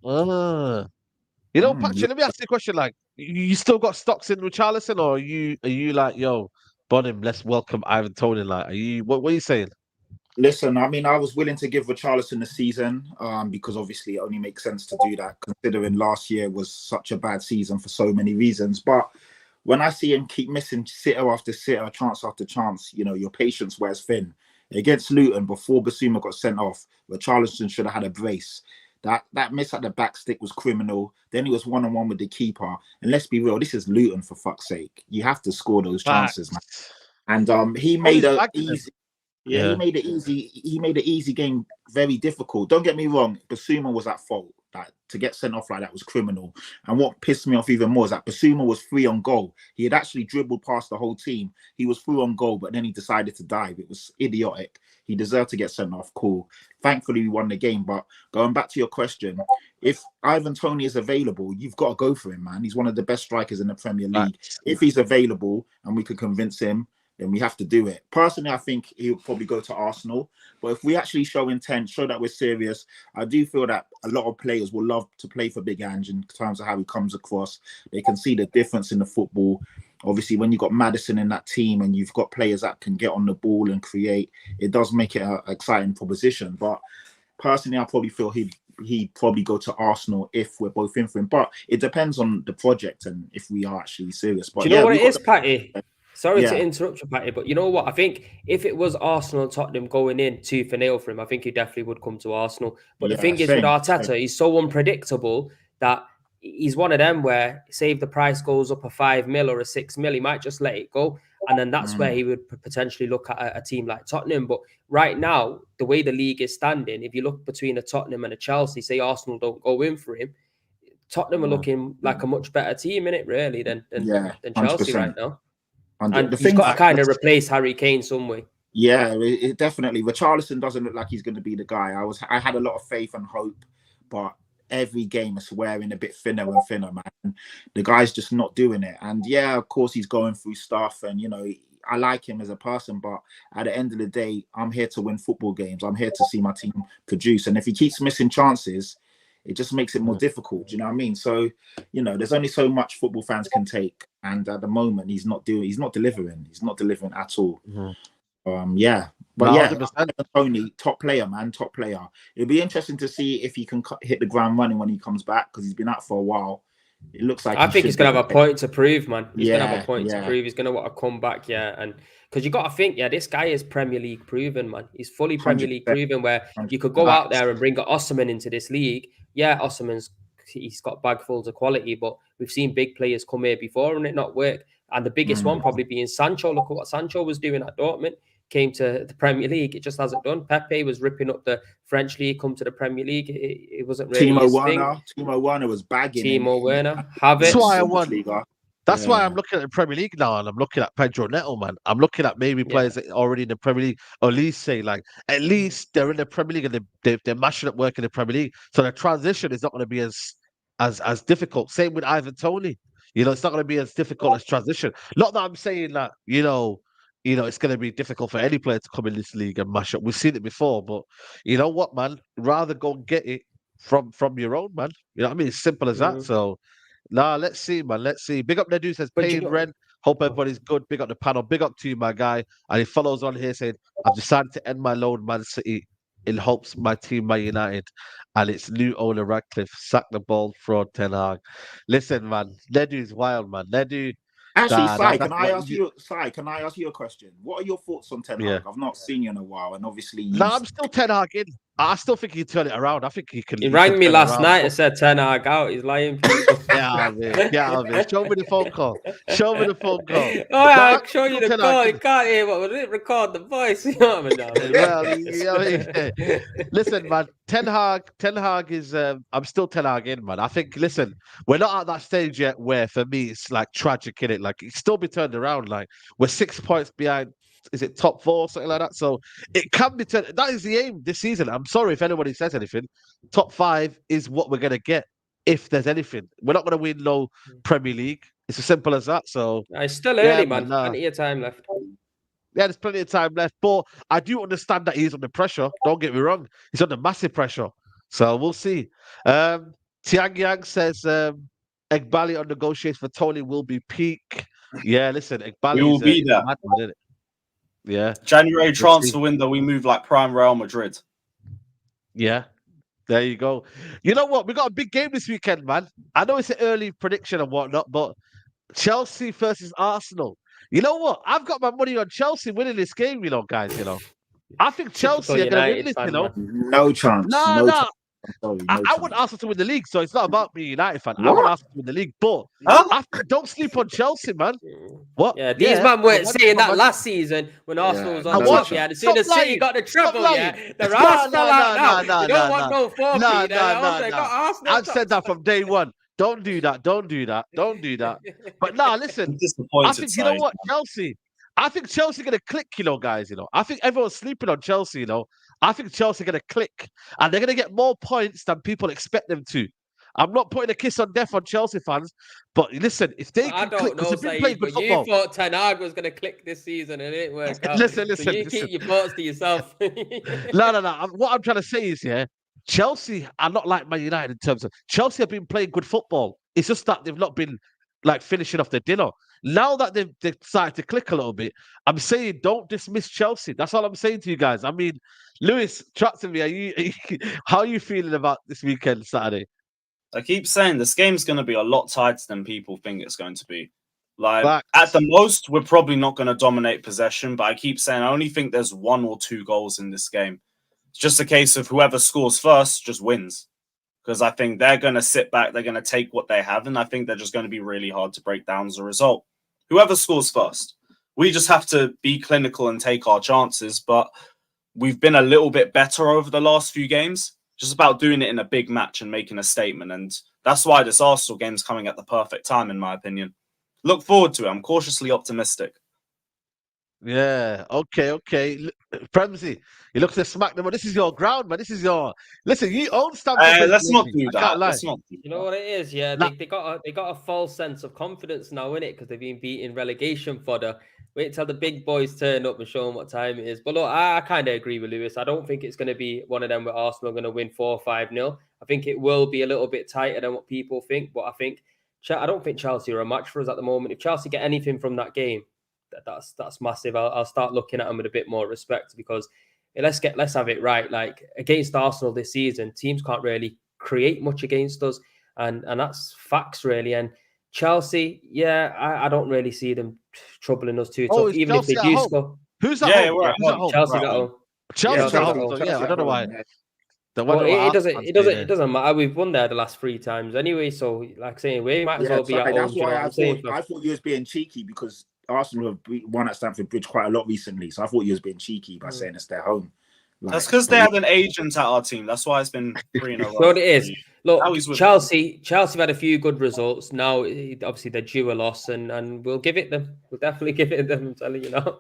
S1: Patrick, let me ask you a question. Like, you still got stocks in Richarlison, or are you like, yo, Bonham, let's welcome Ivan Toney? Like, what are you saying?
S4: Listen, I mean, I was willing to give Richarlison the season because obviously it only makes sense to do that, considering last year was such a bad season for so many reasons. But when I see him keep missing sitter after sitter, chance after chance, your patience wears thin. Against Luton, before Basuma got sent off, Richarlison should have had a brace. That miss at the back stick was criminal. Then he was one-on-one with the keeper. And let's be real, this is Luton, for fuck's sake. You have to score those chances, man. And he made it easy. Yeah, he made it easy game very difficult. Don't get me wrong, Basuma was at fault. Like, to get sent off like that was criminal. And what pissed me off even more is that Basuma was free on goal. He had actually dribbled past the whole team. He was through on goal, but then he decided to dive. It was idiotic. He deserved to get sent off. Cool. Thankfully, we won the game. But going back to your question, if Ivan Toney is available, you've got to go for him, man. He's one of the best strikers in the Premier League. If he's available and we can convince him, then we have to do it. Personally, I think he'll probably go to Arsenal. But if we actually show intent, show that we're serious, I do feel that a lot of players will love to play for Big Ange in terms of how he comes across. They can see the difference in the football. Obviously, when you've got Maddison in that team and you've got players that can get on the ball and create, it does make it an exciting proposition. But personally, I probably feel he'd probably go to Arsenal if we're both in for him. But it depends on the project and if we are actually serious. But
S2: do you know what it is, Patty? Sorry to interrupt you, Patty, but you know what? I think if it was Arsenal and Tottenham going in 2-0 for him, I think he definitely would come to Arsenal. But the thing is with Arteta, he's so unpredictable that he's one of them where, say if the price goes up a 5 mil or a 6 mil, he might just let it go. And then that's where he would potentially look at a team like Tottenham. But right now, the way the league is standing, if you look between a Tottenham and a Chelsea, say Arsenal don't go in for him, Tottenham are looking like a much better team in it, really, than Chelsea right now. And he's got to kind of replace Harry Kane some way.
S4: Yeah, it definitely. Richarlison doesn't look like he's going to be the guy. I had a lot of faith and hope, but every game is wearing a bit thinner and thinner, man. The guy's just not doing it. And yeah, of course, he's going through stuff. And, I like him as a person, but at the end of the day, I'm here to win football games. I'm here to see my team produce. And if he keeps missing chances, it just makes it more difficult. Do you know what I mean? So, there's only so much football fans can take. And at the moment, he's not delivering. He's not delivering at all. Yeah. But
S1: No,
S4: yeah,
S1: 100%.
S4: Tony, top player, man, top player. It'll be interesting to see if he can hit the ground running when he comes back, because he's been out for a while. It looks like
S2: I think he's going to have a point to prove, man. He's going to have a point to prove. He's going to want to come back, and because you got to think, this guy is Premier League proven, man. He's fully Premier League proven, where you could go out there and bring Osimhen into this league. Yeah, he's got bagfuls of quality, but we've seen big players come here before and it not work. And the biggest one probably being Sancho. Look at what Sancho was doing at Dortmund. Came to the Premier League, it just hasn't done. Pepe was ripping up the French league, come to the Premier League, it wasn't really his thing.
S4: Timo Werner was bagging.
S2: Timo Werner, have it.
S1: That's why I want. That's why I'm looking at the Premier League now, and I'm looking at Pedro Neto, man. I'm looking at maybe players that are already in the Premier League, or at least say, like, at least they're in the Premier League and they're mashing up work in the Premier League. So the transition is not going to be as difficult. Same with Ivan Toney. It's not going to be as difficult as transition. Not that I'm saying that, it's going to be difficult for any player to come in this league and mash up. We've seen it before, but you know what, man? Rather go and get it from your own, man. You know what I mean? It's simple as that. So, let's see, man. Let's see. Big up Nedu says, Payne Ren. Hope everybody's good. Big up the panel. Big up to you, my guy. And he follows on here saying, I've decided to end my loan Man City in hopes my team, Man United, and its new owner, Radcliffe, sack the ball fraud Ten Hag. Listen, man. Nedu's wild, man. Nedu.
S4: Actually, Sai, can I ask you a question? What are your thoughts on Ten Hag? I've not seen you in a while, and obviously,
S1: I'm still Ten Hag in. I still think he can turn it around. I think he can.
S2: He rang me last night and said Ten Hag out. He's lying.
S1: Get out of here. Get out of here. Show me the phone call. Show me the phone call.
S2: I'll show you the call. You can't hear what we record the voice. You know what I
S1: mean? Listen, man. Ten Hag is. I'm still Ten Hag in, man. I think. Listen, we're not at that stage yet where, for me, it's like tragic in it. Like it's still be turned around. Like we're 6 points behind. Is it top 4, something like that? So it can be turned. That is the aim this season. I'm sorry if anybody says anything. Top 5 is what we're gonna get. If there's anything, we're not gonna win no Premier League. It's as simple as that. So
S2: it's still early, man. Plenty of time left.
S1: Yeah, there's plenty of time left. But I do understand that he's under pressure. Don't get me wrong. He's under massive pressure. So we'll see. Tiang Yang says Egbali on negotiations for Tony will be peak. Yeah, listen, Egbali
S5: will be there.
S1: Mad, isn't it? Yeah.
S5: January transfer window, we move like prime Real Madrid.
S1: Yeah. There you go. You know what? We got a big game this weekend, man. I know it's an early prediction and whatnot, but Chelsea versus Arsenal. You know what? I've got my money on Chelsea winning this game, guys, I think Chelsea are going to win this,
S4: No chance. No chance.
S1: I want Arsenal to win the league, so it's not about me, United fan. I want Arsenal to win the league, but don't sleep on Chelsea, man. What?
S2: Yeah, these man weren't saying that last season when Arsenal was on top. Yeah, as soon as City got the treble, the Rams fell out now. You don't want no forfeit.
S1: I've said that from day one. Don't do that. Don't do that. Don't do that. But listen. I think you know what, Chelsea. I think Chelsea going to click, guys. I think everyone's sleeping on Chelsea. I think Chelsea are going to click, and they're going to get more points than people expect them to. I'm not putting a kiss on death on Chelsea fans, but listen, if they can click, because they've been playing good football.
S2: You thought Ten Hag was going to click this season, and it worked out.
S1: Listen.
S2: Keep your thoughts to yourself.
S1: No. What I'm trying to say is, Chelsea are not like Man United in terms of Chelsea have been playing good football. It's just that they've not been like finishing off their dinner. Now that they've decided to click a little bit, I'm saying don't dismiss Chelsea. That's all I'm saying to you guys. I mean, Lewis, chat to me. How are you feeling about this weekend, Saturday?
S5: I keep saying this game's going to be a lot tighter than people think it's going to be. Like, at the most, we're probably not going to dominate possession, but I keep saying I only think there's 1 or 2 goals in this game. It's just a case of whoever scores first just wins. Because I think they're going to sit back, they're going to take what they have, and I think they're just going to be really hard to break down as a result. Whoever scores first. We just have to be clinical and take our chances, but we've been a little bit better over the last few games. Just about doing it in a big match and making a statement, and that's why this Arsenal game's coming at the perfect time, in my opinion. Look forward to it. I'm cautiously optimistic.
S1: Yeah, okay. Premsy, you look to smack them, but this is your ground, man. This is your listen. You own Stamford.
S5: Let's not do that.
S2: You know what it is? Yeah, they got a false sense of confidence now in it because they've been beating relegation fodder. Wait till the big boys turn up and show them what time it is. But look, I kind of agree with Lewis. I don't think it's going to be one of them where Arsenal are going to win 4-5-0. I think it will be a little bit tighter than what people think. But I don't think Chelsea are a match for us at the moment. If Chelsea get anything from that game, that's massive. I'll start looking at them with a bit more respect, because let's have it right. Like against Arsenal this season, teams can't really create much against us, and that's facts really. And Chelsea, yeah, I don't really see them troubling us too tough,
S1: is
S2: even if they
S1: Chelsea at
S2: do
S1: home?
S2: score.
S1: Who's at
S5: Yeah,
S1: home?
S5: we're at
S1: Who's at
S5: home.
S1: home?
S2: Chelsea's
S5: We're
S2: at
S5: at
S2: home.
S1: Chelsea's
S2: Yeah,
S1: at
S2: Chelsea's
S1: home.
S2: at
S1: So
S2: home.
S1: yeah, I don't know why. The
S2: But
S1: wonder why
S2: it
S1: Arsenal fans say that.
S2: doesn't matter. We've won there the last 3 times anyway. So like saying, we might as well be at home.
S4: That's
S2: Do you know
S4: why
S2: what I'm saying?
S4: I thought you was being cheeky, because Arsenal have won at Stamford Bridge quite a lot recently. So I thought you was being cheeky by saying it's their home. Like,
S5: that's because they had an agent at our team. That's why it's been 3 in a row.
S2: No, it is. Look,
S5: Now he's with
S2: Chelsea have had a few good results. Now, obviously, they're due a loss, and we'll give it them. We'll definitely give it them. I'm telling you now.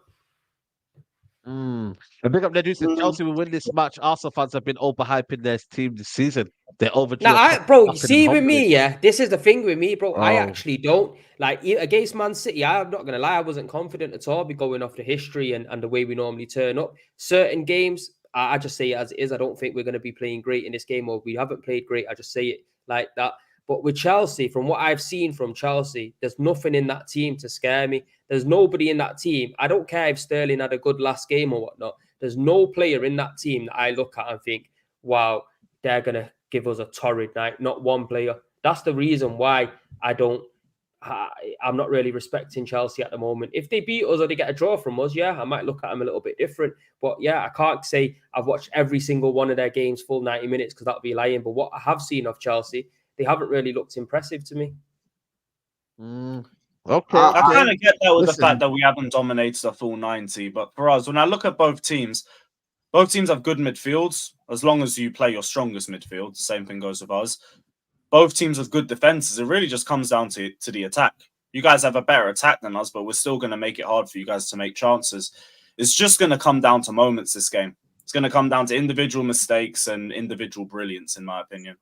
S1: And big up their dudes. Chelsea will win this match. Arsenal fans have been overhyping their team this season. They're overdue.
S2: Now, bro, you see with
S1: humbly.
S2: me, yeah, this is the thing with me, bro. I
S1: Oh.
S2: actually don't like against Man City. I'm not gonna lie, I wasn't confident at all. Be going off the history and the way we normally turn up. Certain games, I just say it as it is. I don't think we're going to be playing great in this game, or we haven't played great. I just say it like that. But with Chelsea, from what I've seen from Chelsea, there's nothing in that team to scare me. There's nobody in that team. I don't care if Sterling had a good last game or whatnot. There's no player in that team that I look at and think, wow, they're going to give us a torrid night. Not one player. That's the reason why I'm not really respecting Chelsea at the moment. If they beat us or they get a draw from us, yeah, I might look at them a little bit different. But yeah, I can't say I've watched every single one of their games full 90 minutes, because that would be lying. But what I have seen of Chelsea, they haven't really looked impressive to me.
S1: Okay.
S5: I kind of get that with the fact that we haven't dominated a full 90. But for us, when I look at both teams have good midfields, as long as you play your strongest midfield. The same thing goes with us. Both teams have good defenses. It really just comes down to the attack. You guys have a better attack than us, but we're still going to make it hard for you guys to make chances. It's just going to come down to moments this game. It's going to come down to individual mistakes and individual brilliance, in my opinion.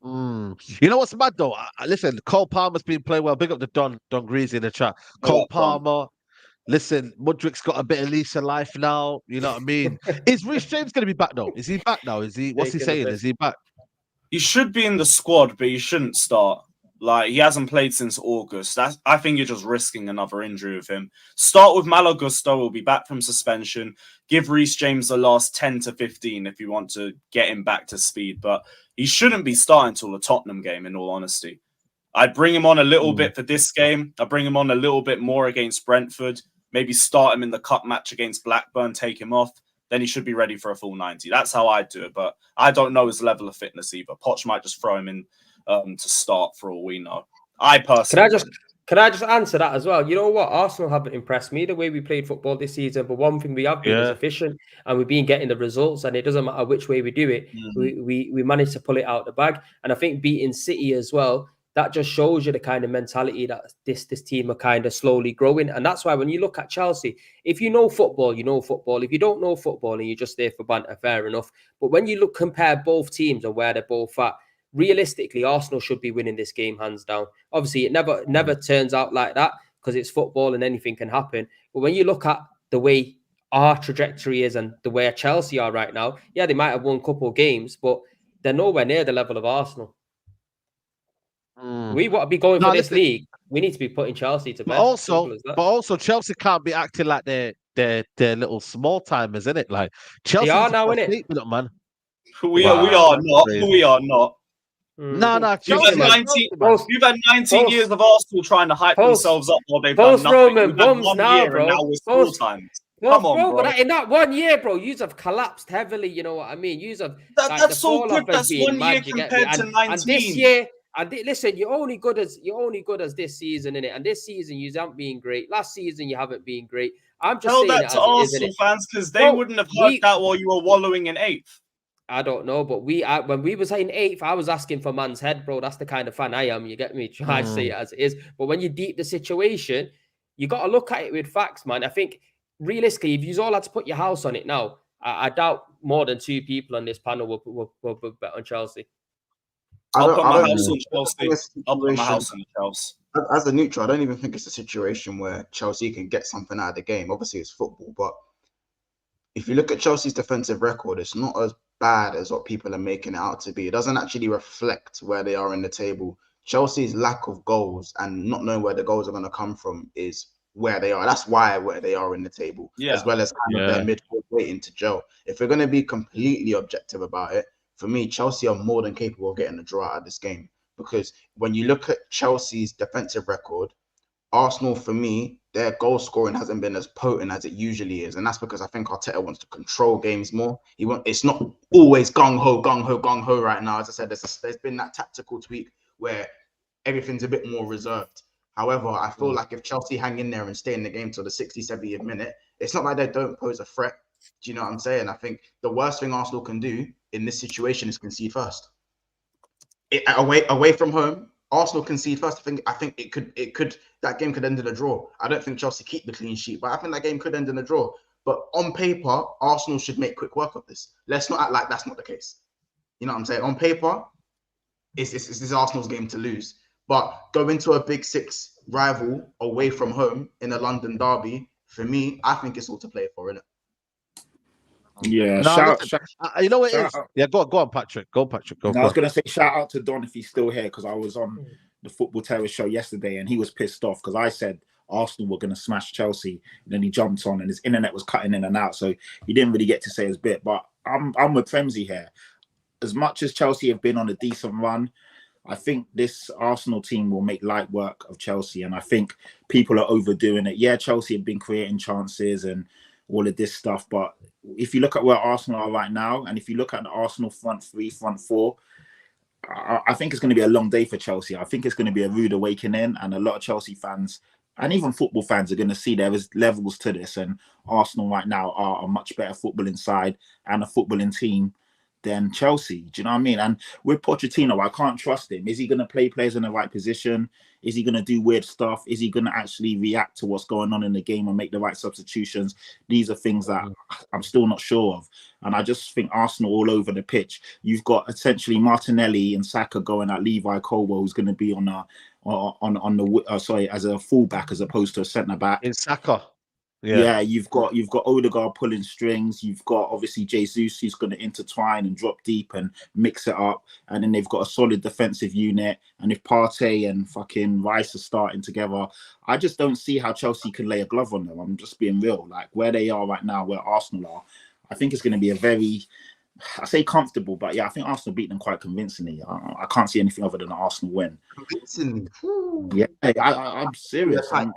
S1: You know what's mad though? Listen, Cole Palmer's been playing well. Big up the Don Greasy in the chat. Cole Palmer. Listen, Mudrik's got a bit of leash of life now. You know what I mean? Is Reece James going to be back though? Is he back now? Is he? What's he saying? Is he back?
S5: He should be in the squad, but he shouldn't start. Like, he hasn't played since August. I think you're just risking another injury with him. Start with Malo Gusto. He'll be back from suspension. Give Reece James the last 10 to 15 if you want to get him back to speed. But he shouldn't be starting until the Tottenham game, in all honesty. I'd bring him on a little bit for this game. I'd bring him on a little bit more against Brentford. Maybe start him in the cup match against Blackburn, take him off. Then he should be ready for a full 90. That's how I'd do it. But I don't know his level of fitness either. Poch might just throw him in to start for all we know. I personally...
S2: Can I just answer that as well? You know what? Arsenal haven't impressed me the way we played football this season. But one thing we have been is efficient, and we've been getting the results. And it doesn't matter which way we do it. We managed to pull it out the bag. And I think beating City as well, that just shows you the kind of mentality that this team are kind of slowly growing. And that's why when you look at Chelsea, if you know football, you know football. If you don't know football and you're just there for banter, fair enough. But when you compare both teams and where they're both at, realistically, Arsenal should be winning this game hands down. Obviously, it never turns out like that, because it's football and anything can happen. But when you look at the way our trajectory is and the way Chelsea are right now, yeah, they might have won a couple of games, but they're nowhere near the level of Arsenal. We want to be going for this league. We need to be putting Chelsea to bed.
S1: But also, Chelsea can't be acting like they're little small timers, isn't it? Like Chelsea
S2: are now, innit?
S1: Man.
S5: We are not. We are not.
S1: No,
S5: You've had 19 years of Arsenal trying to hype themselves up while they've done nothing.
S2: Roman bums now, bro.
S5: Now we're full time. Come on, bro.
S2: But in that 1 year, bro, you have collapsed heavily. You know what I mean?
S5: That's so good. That's 1 year compared to 19.
S2: And this year, listen, you're only good as this season, innit? And this season you haven't been great. Last season you haven't been great. I'm just saying
S5: that to Arsenal fans, because they wouldn't have heard that while you were wallowing in 8th.
S2: I don't know, but when we was in 8th, I was asking for man's head, bro. That's the kind of fan I am. You get me? Try to say it as it is. But when you deep the situation, you got to look at it with facts, man. I think realistically, if you all had to put your house on it now, I doubt more than 2 people on this panel will bet on Chelsea.
S5: I'll put my house on Chelsea. I'll put my house on Chelsea.
S3: As a neutral, I don't even think it's a situation where Chelsea can get something out of the game. Obviously, it's football, but if you look at Chelsea's defensive record, it's not as bad as what people are making it out to be. It doesn't actually reflect where they are in the table. Chelsea's lack of goals and not knowing where the goals are going to come from is where they are. That's why where they are in the table, as well as kind of their midfield waiting to gel. If we're going to be completely objective about it, for me, Chelsea are more than capable of getting a draw out of this game, because when you look at Chelsea's defensive record, Arsenal, for me, their goal scoring hasn't been as potent as it usually is. And that's because I think Arteta wants to control games more. It's not always gung-ho right now. As I said, there's been that tactical tweak where everything's a bit more reserved. However, I feel like if Chelsea hang in there and stay in the game till the 60th, 70th minute, it's not like they don't pose a threat. Do you know what I'm saying? I think the worst thing Arsenal can do in this situation is concede first. Away from home, Arsenal concede first. I think it could that game could end in a draw. I don't think Chelsea keep the clean sheet, but I think that game could end in a draw. But on paper, Arsenal should make quick work of this. Let's not act like that's not the case. You know what I'm saying? On paper, it's Arsenal's game to lose. But go into a Big Six rival away from home in a London derby, for me, I think it's all to play for, isn't it?
S4: Yeah,
S1: you know what it is? Yeah, go on, Patrick. Go, Patrick. Go.
S4: I was going to say shout out to Don if he's still here, because I was on the Football Terrace show yesterday and he was pissed off because I said Arsenal were going to smash Chelsea, and then he jumped on and his internet was cutting in and out, so he didn't really get to say his bit. But I'm with Femsy here. As much as Chelsea have been on a decent run, I think this Arsenal team will make light work of Chelsea, and I think people are overdoing it. Yeah, Chelsea have been creating chances and all of this stuff, but if you look at where Arsenal are right now, and if you look at the Arsenal front three, front four, I think it's going to be a long day for Chelsea. I think it's going to be a rude awakening, and a lot of Chelsea fans and even football fans are going to see there is levels to this, and Arsenal right now are a much better footballing side and a footballing team than Chelsea. Do you know what I mean? And with Pochettino, I can't trust him. Is he going to play players in the right position? Is he going to do weird stuff? Is he going to actually react to what's going on in the game and make the right substitutions? These are things that I'm still not sure of. And I just think Arsenal all over the pitch. You've got essentially Martinelli and Saka going at Levi Colwill, who's going to be on the as a fullback as opposed to a centre back.
S1: In Saka.
S4: Yeah, you've got Odegaard pulling strings. You've got obviously Jesus, who's going to intertwine and drop deep and mix it up. And then they've got a solid defensive unit. And if Partey and fucking Rice are starting together, I just don't see how Chelsea can lay a glove on them. I'm just being real. Like where they are right now, where Arsenal are, I think it's going to be a very, I say comfortable, but yeah, I think Arsenal beat them quite convincingly. I can't see anything other than an Arsenal win.
S3: Convincingly?
S4: Yeah, I'm serious.
S3: I think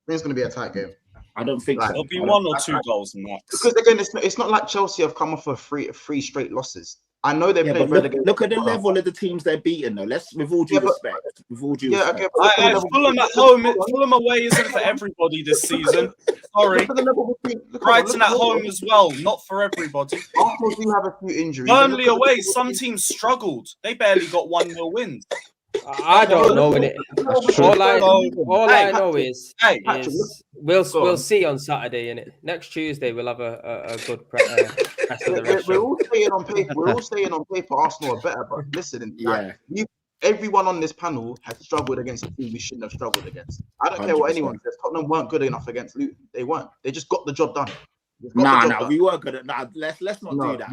S3: it's going to be a tight game.
S4: I don't think so.
S5: There'll be one or two goals in that.
S3: Because again, it's not like Chelsea have come off of three straight losses. I know they played relegation.
S4: Look at the level of the teams they're beating, though. Let's, with all due respect, with all due respect.
S3: Okay,
S5: Fulham at home, Fulham away isn't for everybody this season. Sorry. Brighton at home as well, not for everybody.
S3: Arsenal do have a few injuries.
S5: Burnley away, some teams struggled. They barely got 1-0 wins.
S2: I don't know. All I know is we'll see on Saturday. And next Tuesday we'll have a good press of the rest.
S3: We're all saying on paper. We're all saying on paper Arsenal are better. But listen, everyone on this panel has struggled against a team we shouldn't have struggled against. I don't care what anyone says. Tottenham weren't good enough against Luton. They weren't. They just got the job done.
S4: We weren't good at that. Let's not do that.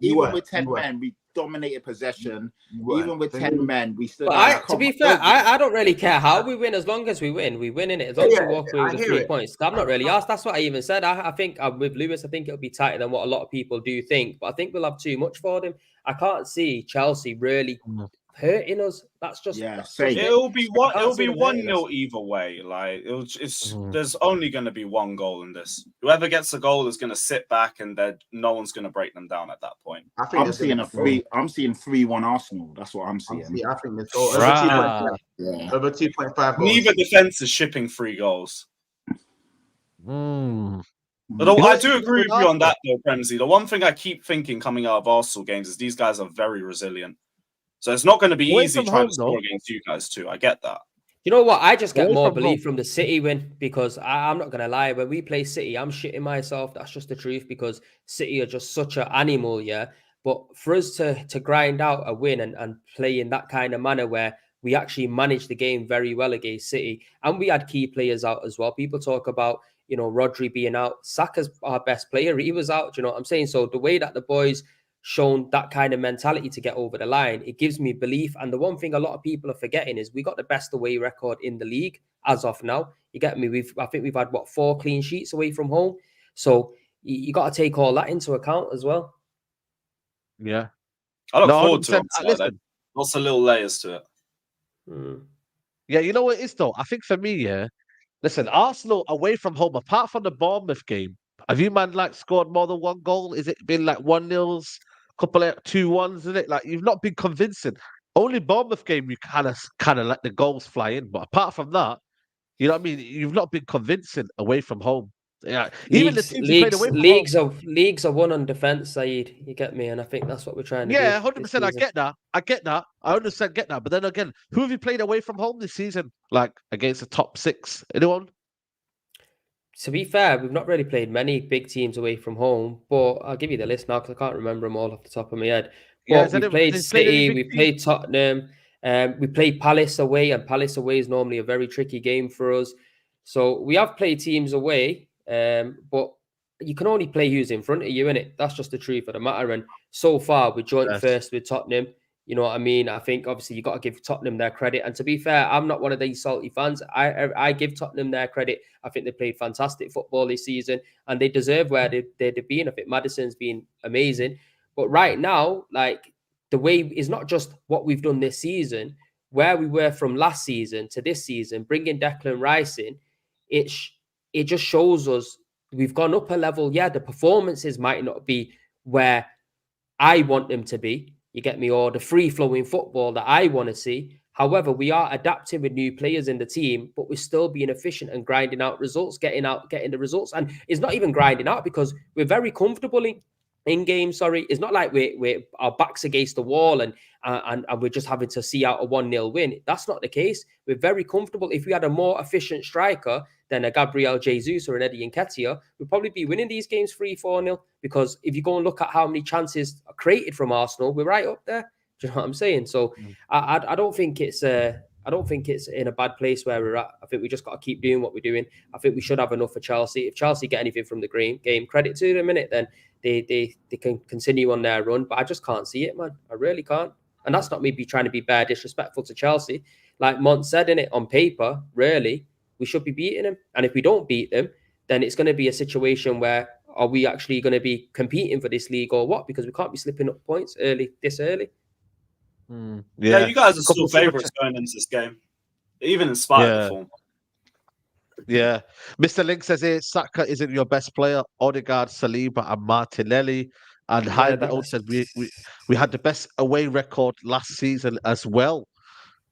S4: Even with 10 men, we dominated possession. Even with 10 men, we still.
S2: To be fair, I don't really care how we win, as long as we win. We win in it. As long as we walk away with the 3 points. I'm not really asked. That's what I even said. I think with Lewis, I think it'll be tighter than what a lot of people do think. But I think we'll have too much for them. I can't see Chelsea really hurting us. That's just
S5: it'll be 1-0 either way. Like there's only going to be one goal in this. Whoever gets the goal is going to sit back, and no one's going to break them down at that point.
S4: I'm seeing 3-1 Arsenal. That's what I'm seeing.
S3: I think there's over 2.5 goals.
S5: Neither defense is shipping 3 goals. Although I do agree with you on that, though, Premsy. The one thing I keep thinking coming out of Arsenal games is these guys are very resilient. So it's not going to be easy trying to score against you guys too. I get that.
S2: You know what? I just get more belief from the City win, because I'm not going to lie. When we play City, I'm shitting myself. That's just the truth, because City are just such an animal, yeah. But for us to grind out a win and play in that kind of manner where we actually managed the game very well against City, and we had key players out as well. People talk about, Rodri being out. Saka's our best player. He was out. Do you know what I'm saying? So the way that the boys shown that kind of mentality to get over the line. It gives me belief. And the one thing a lot of people are forgetting is we got the best away record in the league as of now. You get me? I think we've had 4 clean sheets away from home. So you got to take all that into account as well.
S1: Yeah.
S5: I look forward to it.
S1: Listen,
S5: lots of little layers to it.
S1: Yeah, you know what it is though? I think for me, yeah. Listen, Arsenal away from home, apart from the Bournemouth game, have you scored more than 1 goal? Is it been 1-0s, couple of 2-1s, isn't it? You've not been convincing. Only Bournemouth game you kind of let the goals fly in, but apart from that, you know what I mean? You've not been convincing away from home. Yeah, even the teams you played away from home.
S2: Leagues are won on defense, Saeed. You get me, and I think that's what we're trying to do.
S1: Yeah, 100%. I get that. I 100% get that. But then again, who have you played away from home this season? Against the top 6? Anyone?
S2: To be fair, we've not really played many big teams away from home, but I'll give you the list now because I can't remember them all off the top of my head. But we played City, we played Tottenham, we played Palace away, and Palace away is normally a very tricky game for us. So we have played teams away, but you can only play who's in front of you, innit? That's just the truth of the matter. And so far, we're joint first with Tottenham. You know what I mean? I think obviously you got to give Tottenham their credit. And to be fair, I'm not one of these salty fans. I give Tottenham their credit. I think they played fantastic football this season and they deserve where they've been. I think Maddison's been amazing. But right now, the way is not just what we've done this season, where we were from last season to this season, bringing Declan Rice in, it just shows us we've gone up a level. Yeah, the performances might not be where I want them to be. You get me? Or the free-flowing football that I want to see. However, we are adapting with new players in the team, but we're still being efficient and grinding out results, getting the results. And it's not even grinding out because we're very comfortable in game. Sorry, it's not like we're our backs against the wall and we're just having to see out a 1-0 win. That's not the case. We're very comfortable. If we had a more efficient striker than a Gabriel Jesus or an Eddie Nketiah, we'd probably be winning these games 3-4-0. Because if you go and look at how many chances are created from Arsenal, we're right up there. Do you know what I'm saying? So I don't think it's in a bad place where we're at. I think we just got to keep doing what we're doing. I think we should have enough for Chelsea. If Chelsea get anything from the game, credit to them, innit, then they can continue on their run. But I just can't see it, man. I really can't. And that's not me trying to be bad, disrespectful to Chelsea. Like Mont said, innit, on paper, really, we should be beating them. And if we don't beat them, then it's going to be a situation where are we actually going to be competing for this league or what? Because we can't be slipping up points this early.
S5: Yeah, you guys are still favourites going into this game, even in spite of the form.
S1: Yeah. Mr. Link says here, Saka isn't your best player. Odegaard, Saliba and Martinelli. And Hybrid said we had the best away record last season as well.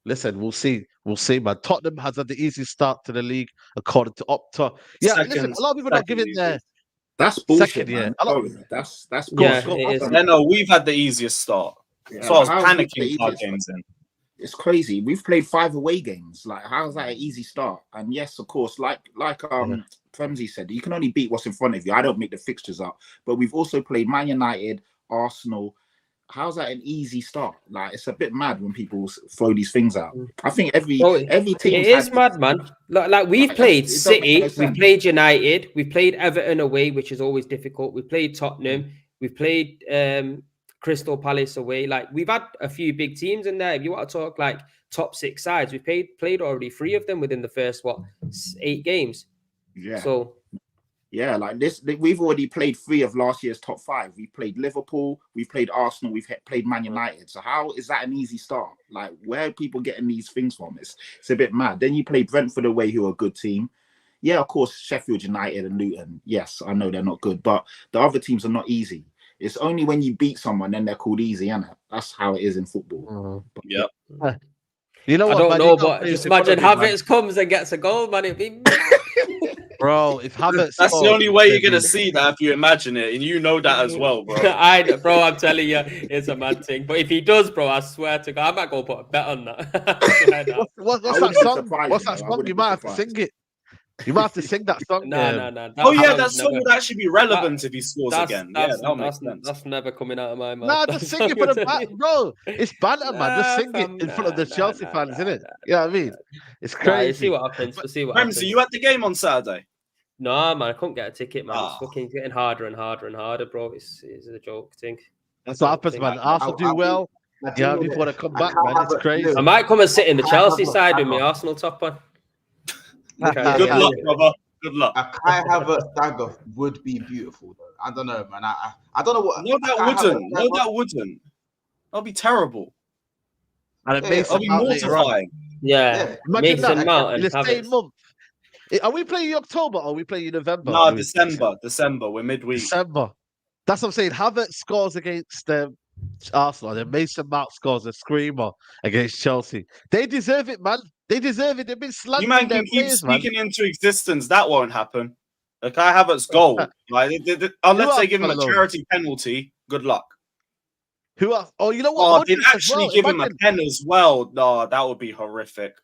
S1: Listen, we'll see. We'll see, man. Tottenham has had the easiest start to the league, according to Opta. Yeah, listen, a lot of people are not giving their...
S4: That's bullshit, man. That's
S5: bullshit. No, we've had the easiest start. Yeah, so I was panicking 5 games in.
S4: It's crazy. We've played 5 away games. How is that an easy start? And yes, of course, like Femzi said, you can only beat what's in front of you. I don't make the fixtures up. But we've also played Man United, Arsenal. How's that an easy start? It's a bit mad when people throw these things out. I think every team.
S2: It is mad, man. We've played City, we played United, we played Everton away, which is always difficult. We played Tottenham, we played Crystal Palace away. We've had a few big teams in there. If you want to talk top 6 sides, we played already 3 of them within the first 8 games.
S4: Yeah.
S2: So.
S4: Yeah, we've already played 3 of last year's top 5. We played Liverpool, we've played Arsenal, we've played Man United. So how is that an easy start? Where are people getting these things from? It's a bit mad. Then you play Brentford away, who are a good team. Yeah, of course, Sheffield United and Luton. Yes, I know they're not good, but the other teams are not easy. It's only when you beat someone, then they're called easy, isn't it? That's how it is in football.
S5: Yep.
S1: You know what?
S2: I don't know, but just imagine Havertz comes and gets a goal, man. It'd be
S1: Bro, if Havertz...
S5: That's the only way you're going to see that if you imagine it. And you know that as well, bro.
S2: Bro, I'm telling you, it's a mad thing. But if he does, bro, I swear to God, I might go put a bet on that.
S1: What's that song? What's that song? You might have to sing it. You might have to sing that song.
S2: No.
S5: That song would actually be relevant if he scores again.
S2: That's never coming out of my mouth.
S1: Nah, just sing it for the back, bro. It's banter, man. Just sing it in front of the Chelsea fans, isn't it? You know what I mean? It's crazy.
S2: You see what happens. We'll see what happens.
S5: Ramsey, you at the game on Saturday?
S2: No, man, I couldn't get a ticket, man. It's fucking getting harder and harder and harder, bro. It's a joke thing.
S1: That's what happens, man. Arsenal do well. Yeah, people want to come back, man. It's crazy.
S2: I might come and sit in the Chelsea side with me Arsenal top on.
S5: Good luck, brother. Good luck.
S3: A Kai Havertz dagger would be beautiful, though. I don't know, man. I don't know what.
S5: No, that wouldn't. That'll be terrible.
S1: And it makes
S5: it'll be mortifying.
S2: Yeah.
S1: Imagine
S2: Mason
S1: that
S2: Mount
S1: in
S2: and
S1: the same month. Are we playing in October or are we playing in November?
S5: No, December. We're midweek.
S1: December. That's what I'm saying. Havertz scores against Arsenal, and then Mason Mount scores a screamer against Chelsea. They deserve it, man. They deserve it. They've been slandering
S5: You man
S1: their
S5: can keep
S1: players,
S5: speaking
S1: man.
S5: into existence. That won't happen. Like I Havertz goal. Like, unless they give him a charity penalty, good luck.
S1: Who else? Oh, you know what?
S5: Oh, they'd actually give him a pen as well. No, that would be horrific.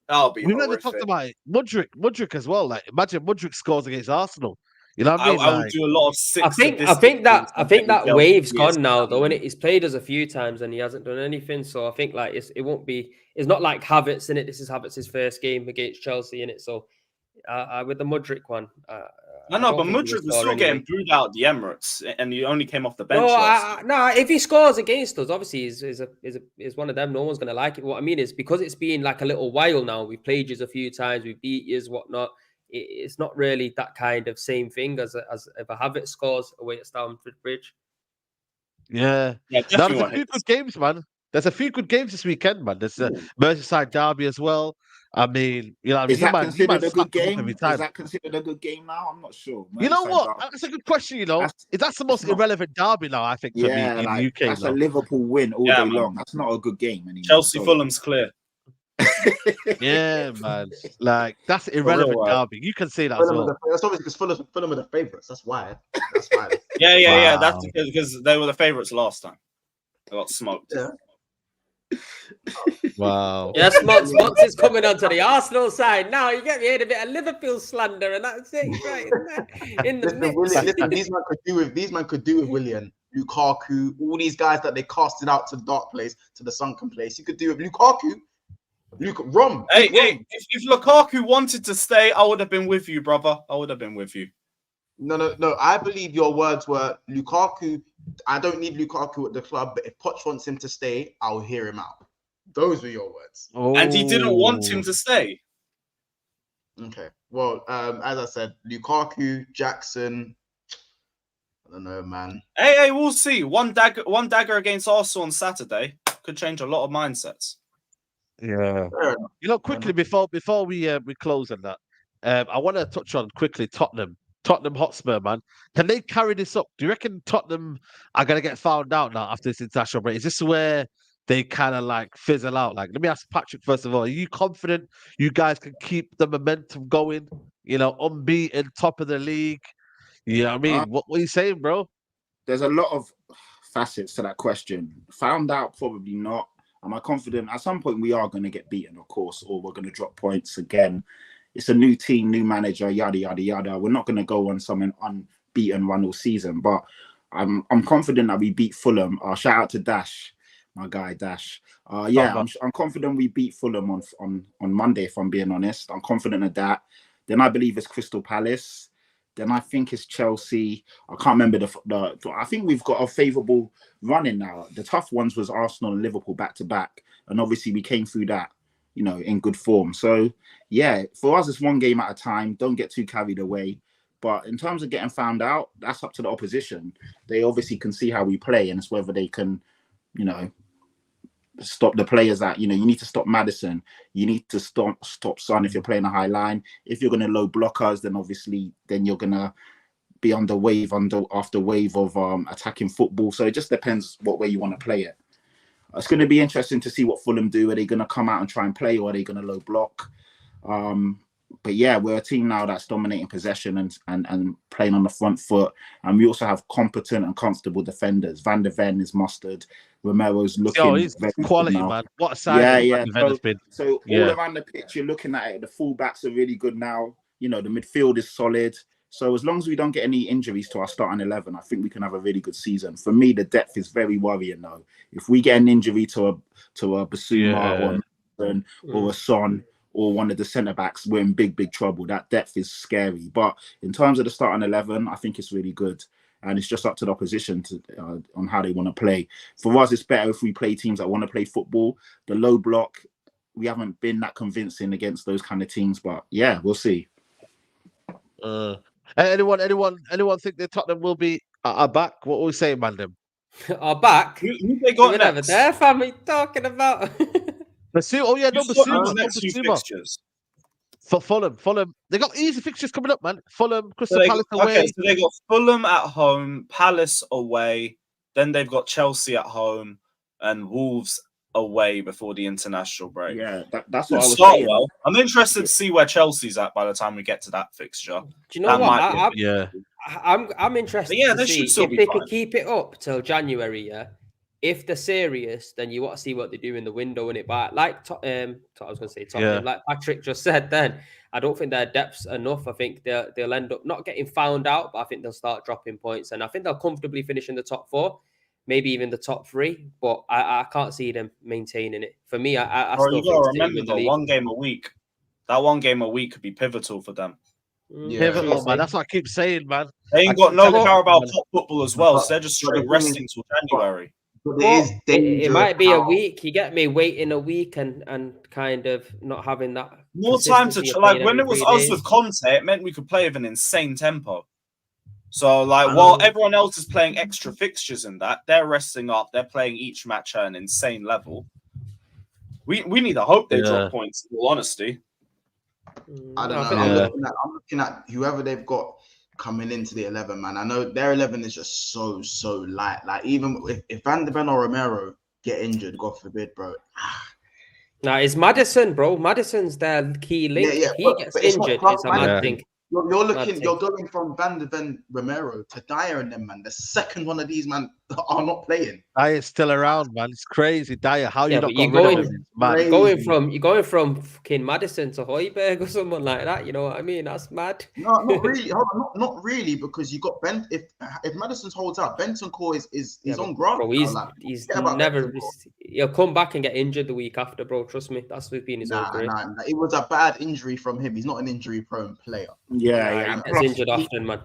S5: That would be horrific.
S1: We never talked about it. Mudryk as well. Like, imagine Mudryk scores against Arsenal. You know what I mean?
S5: I would do a lot of six.
S2: I think that wave's gone now, though, and he's played us a few times and he hasn't done anything. So I think like it won't be. It's not like Havertz in it. This is Havertz's first game against Chelsea in it. So with the Mudryk one,
S5: I know, but Mudryk was still getting booed out the Emirates, and he only came off the bench.
S2: No, if he scores against us, obviously is one of them. No one's gonna like it. What I mean is because it's been like a little while now. We've played you a few times. We've beat you, whatnot. It's not really that kind of same thing as if a Havertz scores away at Stamford Bridge.
S1: Yeah, there's a few good games, man. There's a few good games this weekend, man. There's a Merseyside derby as well. I mean, you know,
S4: is that considered a good game? Is that considered a good game now? I'm not sure.
S1: You know what? That's a good question. You know, that's the most irrelevant derby now, I think, for me in the UK.
S4: That's a Liverpool win all day long. That's not a good game anymore.
S5: Chelsea Fulham's clear.
S1: Yeah, man. Like that's irrelevant derby. You can say that as well.
S3: That's obviously because Fulham are the favourites. That's why.
S5: Yeah. That's because they were the favourites last time. They got smoked. Yeah.
S1: Wow.
S2: Yeah, Smuts is coming onto the Arsenal side now. You get me a bit of Liverpool slander, and that's it, right? In the mix.
S3: Listen, these men could do with Willian, Lukaku, all these guys that they casted out to the dark place, to the sunken place. You could do with Lukaku. Rom.
S5: Hey, if Lukaku wanted to stay, I would have been with you, brother. I would have been with you.
S3: No. I believe your words were Lukaku. I don't need Lukaku at the club, but if Poch wants him to stay, I'll hear him out. Those were your words.
S5: Oh. And he didn't want him to stay.
S3: Okay. Well, as I said, Lukaku, Jackson. I don't know, man.
S5: Hey, we'll see. One dagger against Arsenal on Saturday could change a lot of mindsets.
S1: Yeah. You know, quickly before we close on that, I want to touch on quickly Tottenham Hotspur, man. Can they carry this up? Do you reckon Tottenham are gonna get found out now after this international break? Is this where they kind of like fizzle out? Like, let me ask Patrick first of all. Are you confident you guys can keep the momentum going? You know, unbeaten, top of the league. You know what I mean? What are you saying, bro?
S4: There's a lot of facets to that question. Found out, probably not. Am I confident? At some point, we are going to get beaten, of course, or we're going to drop points again. It's a new team, new manager, yada, yada, yada. We're not going to go on some unbeaten run all season, but I'm confident that we beat Fulham. Shout out to Dash, my guy, Dash. I'm confident we beat Fulham on Monday, if I'm being honest. I'm confident of that. Then I believe it's Crystal Palace. Then I think it's Chelsea. I can't remember the. I think we've got a favourable running now. The tough ones was Arsenal and Liverpool back to back, and obviously we came through that, you know, in good form. So yeah, for us it's one game at a time. Don't get too carried away. But in terms of getting found out, that's up to the opposition. They obviously can see how we play, and it's whether they can, you know, stop the players that, you know, you need to stop Maddison. You need to stop Son if you're playing a high line. If you're going to low blockers, then obviously you're going to be after wave of attacking football. So it just depends what way you want to play it. It's going to be interesting to see what Fulham do. Are they going to come out and try and play, or are they going to low block? But yeah, we're a team now that's dominating possession and playing on the front foot. And we also have competent and comfortable defenders. Van der Ven is mustard. Romero's looking
S1: he's
S4: very
S1: quality, man. What a signing Van der Ven has been.
S4: So all around the pitch, you're looking at it. The fullbacks are really good now. You know, the midfield is solid. So as long as we don't get any injuries to our starting 11, I think we can have a really good season. For me, the depth is very worrying though. If we get an injury to a Basuma or a Son, or one of the centre-backs, we're in big trouble. That depth is scary. But in terms of the starting 11, I think it's really good. and it's just up to the opposition to on how they want to play. For us, it's better if we play teams that want to play football. The low block, we haven't been that convincing against those kind of teams, but yeah, we'll see.
S1: Anyone think that Tottenham will be are back? What are we saying, man? Them
S2: are back.
S5: Who they got next?
S2: There, fam. What are you talking about?
S1: Basuma. Oh yeah, no Basuma.
S5: Next few fixtures.
S1: For Fulham. They got easy fixtures coming up, man. Fulham, Crystal Palace away.
S5: Okay, so they got Fulham at home, Palace away, then they've got Chelsea at home, and Wolves away before the international break.
S4: Yeah, that's what I was
S5: saying.
S4: saying.
S5: Well, I'm interested to see where Chelsea's at by the time we get to that fixture.
S2: Do you know what? I'm interested to see if they can keep it up till January. Yeah, if they're serious, then you want to see what they do in the window, innit? But like I was going to say, Tottenham, like Patrick just said, then I don't think their depth's enough. I think they'll end up not getting found out, but I think they'll start dropping points, and I think they'll comfortably finish in the top 4. Maybe even the top 3, but I can't see them maintaining it. For me, I still think
S5: remember though, 1 game a week. That 1 game a week could be pivotal for them.
S1: Yeah, pivotal, man. That's what I keep saying, man.
S5: They ain't got no Carabao Cup football as well, so they're just straight resting till January.
S2: It might be a week. You get me waiting a week and kind of not having that
S5: more time to like when it was us with Conte, it meant we could play with an insane tempo. So, while everyone else is playing extra fixtures in that, they're resting up. They're playing each match at an insane level. We need to hope they drop points, in all honesty.
S3: I don't know. I'm looking at whoever they've got coming into the 11, man. I know their 11 is just so light. Like, even if Van de Ven or Romero get injured, God forbid, bro.
S2: Now, it's Maddison, bro. Maddison's their key link. If he gets injured, it's a mad thing.
S3: You're going from Van de Ven, Romero to Dyer and them, man. The second one of these, man, are not playing.
S1: Dyer's still around, man. It's crazy. Dyer, how you not got rid of him?
S2: You're going from fucking Maddison to Højbjerg or someone like that. You know what I mean? That's mad.
S3: No, not really. Hold on, not really, because you got Ben. If Maddison holds out, Bentancur is on ground.
S2: Bro, he's never. He'll come back and get injured the week after, bro. Trust me, that's been his own career.
S3: Nah. It was a bad injury from him. He's not an injury-prone player.
S4: Yeah.
S2: He gets injured often, man.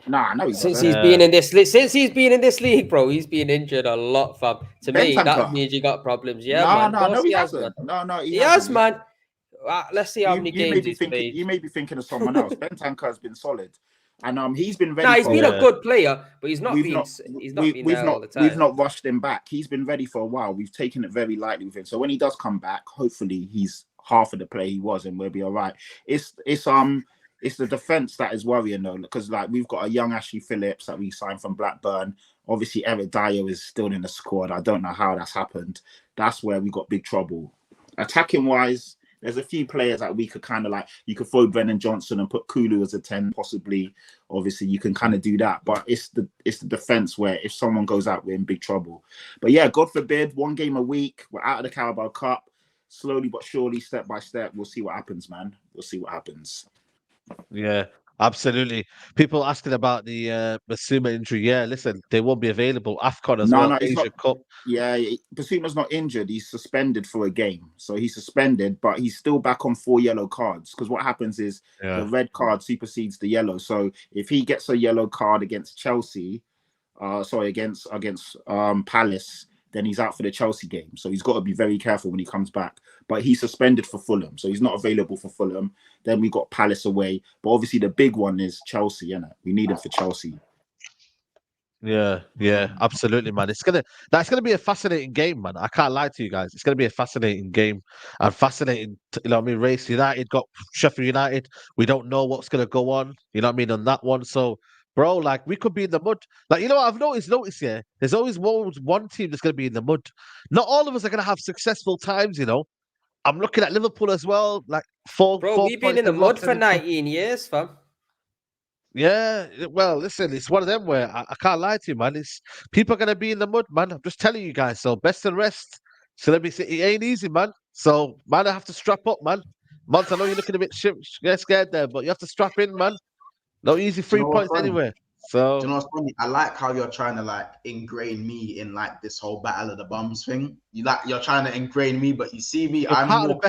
S4: No.
S2: Since he's been in this league, bro, he's been injured a lot, fam. To me, that means you got problems. Yeah,
S4: no, he hasn't. No,
S2: he has, man. Let's see how many games he's played.
S4: You may be thinking of someone else. Bentancur has been solid, and he's been ready.
S2: He's been a good player, but he's not been there all the time.
S4: We've not rushed him back. He's been ready for a while. We've taken it very lightly with him. So when he does come back, hopefully he's half of the player he was, and we'll be all right. It's the defense that is worrying though, because we've got a young Ashley Phillips that we signed from Blackburn. Obviously, Eric Dyer is still in the squad. I don't know how that's happened. That's where we got big trouble. Attacking wise, there's a few players that we could kind of you could throw Brennan Johnson and put Kulu as a 10, possibly. Obviously, you can kind of do that, but it's the defense where if someone goes out, we're in big trouble. But yeah, God forbid, 1 game a week, we're out of the Carabao Cup. Slowly but surely, step by step, we'll see what happens, man. We'll see what happens.
S1: Yeah, absolutely. People asking about the Basuma injury. Yeah, listen, they won't be available. AFCON as well. Asia Cup.
S4: Yeah, Basuma's not injured. He's suspended for a game. So he's suspended, but he's still back on 4 yellow cards. Because what happens is the red card supersedes the yellow. So if he gets a yellow card against Chelsea, against Palace, then he's out for the Chelsea game. So he's got to be very careful when he comes back. But he's suspended for Fulham, so he's not available for Fulham. Then we got Palace away. But obviously the big one is Chelsea, innit? We need him for Chelsea.
S1: Yeah, absolutely, man. It's gonna be a fascinating game, man. I can't lie to you guys. It's gonna be a fascinating game and fascinating. Reece United got Sheffield United. We don't know what's gonna go on. You know what I mean on that one. So, bro, we could be in the mud. You know what I've noticed here? There's always one team that's gonna be in the mud. Not all of us are gonna have successful times, you know. I'm looking at Liverpool as well.
S2: We've been in the mud for 19 years, fam.
S1: Yeah, well, listen, it's one of them where I can't lie to you, man. People are gonna be in the mud, man. I'm just telling you guys. So best and rest. So let me say, it ain't easy, man. So man, I have to strap up, man. Mons, I know you're looking a bit scared there, but you have to strap in, man. No easy 3 points anywhere. So
S3: do you know what's funny? I like how you're trying to ingrain me in this whole battle of the bums thing. You're trying to ingrain me, but you see me, I'm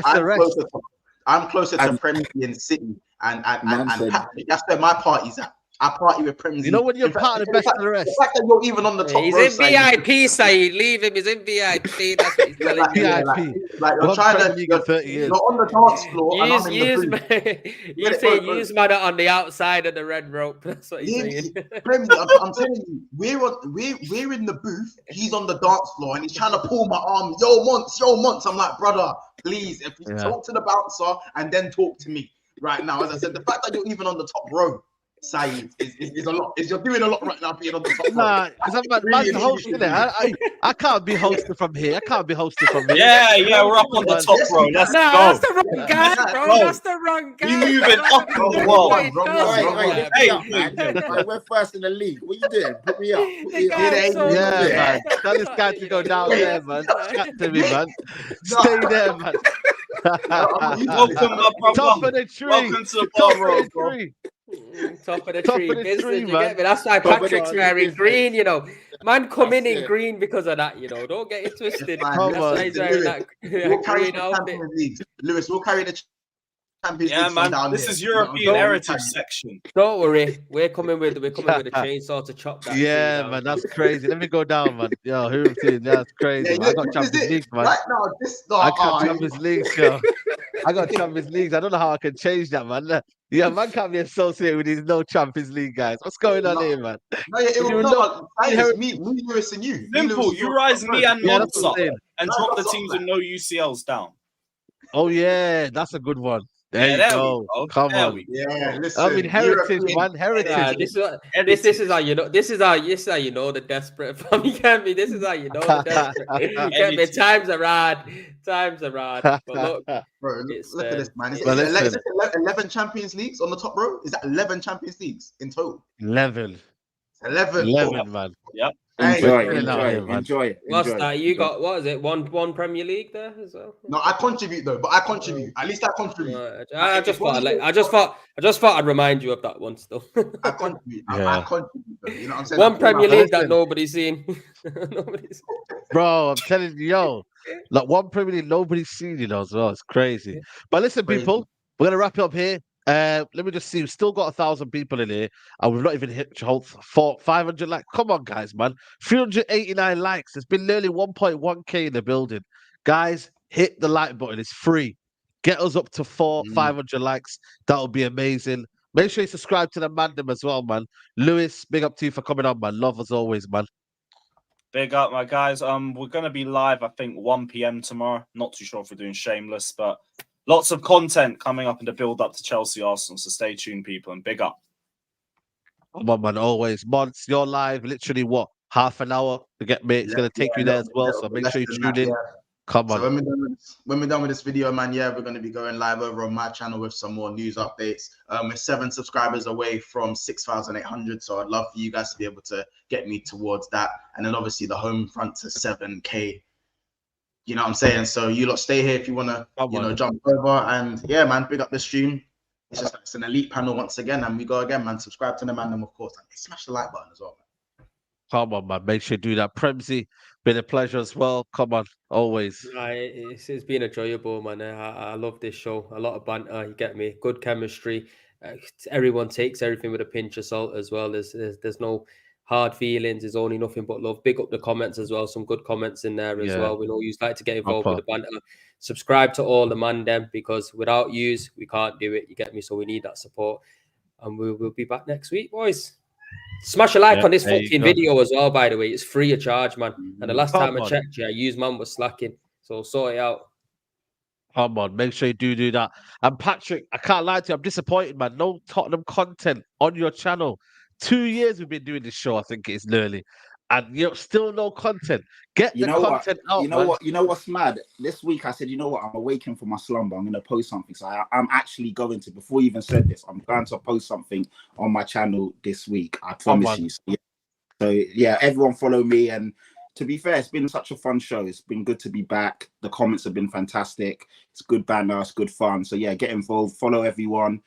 S3: closer to Premier and City and Patrick. That's where my party's at. I party with Premzy.
S1: You know when you're part of the best of the rest.
S3: The fact that you're even on the top
S2: He's
S3: row,
S2: in VIP, Saeed. Leave him. He's in VIP. That's what he's telling you.
S1: VIP.
S3: you're trying to,
S1: League in 30 years.
S3: you're on the dance floor and I'm in the booth.
S2: You say use man on the outside of the red rope. That's what he's saying.
S3: Premzy, I'm telling you, we're in the booth. He's on the dance floor and he's trying to pull my arm. Yo, Monts. I'm like, brother, please, if you talk to the bouncer and then talk to me right now. As I said, the fact that you're even on the top row, Saeed, is a lot. You're doing a lot right now being on the top row.
S1: Nah, because I'm hosting it. I can't be hosting from here.
S5: Yeah, we're up on the top row. Let's go.
S2: That's the wrong guy, bro. That's the wrong guy.
S5: We moving up in the world.
S4: Hey, we're first in the league. What you doing? Put me up.
S1: Man. Tell this guy to go down there, man. Chat to me, man. Stay there, man.
S5: Welcome, my brother.
S1: Top of the tree.
S5: Welcome to the bar row, bro.
S2: Top of the tree, business, you get me? That's why Patrick's wearing green, you know. Man come in green because of that, you know. Don't get it twisted. That's why he's wearing that green outfit.
S3: Lewis, we'll carry the Champions League
S5: man.
S3: down
S5: This
S3: here.
S5: is European heritage section.
S2: Don't worry, we're coming with a chainsaw to chop that.
S1: Yeah, man, that's crazy. Let me go down, man. Yo, who team? That's crazy.
S3: Yeah,
S1: I got Champions League, man.
S3: Right now,
S1: I got Champions League, yo. I got Champions League. I don't know how I can change that, man. Yeah, man can't be associated with these no Champions League guys. What's going on here, man?
S3: No, yeah, it was me, Lewis, and you.
S5: Simple. You rise me and Monts up
S1: saying.
S5: and drop the teams with no UCLs down.
S1: Oh yeah, that's a good one. There you go. Come on.
S3: Yeah, listen.
S1: I mean, heritage, man. Heritage.
S2: Yeah, this is how you know. This is how you know the desperate. You get me. This is how you know the desperate. You get me. Times are hard. But look,
S3: bro, look at this, man. Is
S1: Well,
S3: it 11 Champions Leagues on the top row? Is that 11 Champions Leagues in total?
S1: 11,
S3: 11,
S1: man.
S5: Yep.
S4: Enjoy it.
S2: What's that? You got what is it? One Premier League there as well?
S3: No, I contribute though, but I contribute. At least I contribute.
S2: I just thought I'd remind you of that one still.
S3: I contribute. I contribute though. You know what I'm saying?
S2: One Premier League that nobody's seen.
S1: Bro, I'm telling you, yo, like one Premier League nobody's seen, you know, as well. It's crazy. But listen, people, we're gonna wrap it up here. Let me just see. We've still got 1,000 people in here, and we've not even hit 500 likes. Come on, guys, man. 389 likes. It's been nearly 1.1k in the building. Guys, hit the like button. It's free. Get us up to 500 likes. That would be amazing. Make sure you subscribe to the Mandem as well, man. Lewis, big up to you for coming on, man. Love as always, man.
S5: Big up, my guys. We're gonna be live, I think, 1 p.m. tomorrow. Not too sure if we're doing Shameless, but lots of content coming up in the build-up to Chelsea Arsenal, so stay tuned, people, and big up.
S1: Come on, man, always. Monts, you're live, literally, what, half an hour to get me? It's going to take you there as well, so make sure you tune in. Come on.
S3: So when we're done with this video, man, we're going to be going live over on my channel with some more news updates. We're 7 subscribers away from 6,800, so I'd love for you guys to be able to get me towards that. And then obviously the home front to 7K. You know what I'm saying? So you lot stay here if you want to, jump over. And yeah, man, big up the stream. It's an elite panel once again. And we go again, man. Subscribe to the man, and of course, and smash the like button as well, man.
S1: Come on, man. Make sure you do that. Premzy, been a pleasure as well. Come on, always.
S2: It's been enjoyable, man. I love this show. A lot of banter, you get me. Good chemistry. Everyone takes everything with a pinch of salt as well. There's no hard feelings, is only nothing but love. Big up the comments as well. Some good comments in there as well. We know you like to get involved with the banter. Subscribe to all the Mandem, because without yous, we can't do it. You get me? So we need that support. And we'll be back next week, boys. Smash a like on this fucking video as well, by the way. It's free of charge, man. And the last time I checked, used man was slacking. So sort it out.
S1: Come on, make sure you do that. And Patrick, I can't lie to you, I'm disappointed, man. No Tottenham content on your channel. 2 years we've been doing this show, I think it is nearly, and still no content. Get the content out.
S4: You know what's mad? This week I said, you know what? I'm awaking from my slumber. I'm going to post something. So I'm actually going to. Before you even said this, I'm going to post something on my channel this week. I promise you. So yeah, everyone follow me. And to be fair, it's been such a fun show. It's been good to be back. The comments have been fantastic. It's good banter. It's good fun. So yeah, get involved. Follow everyone.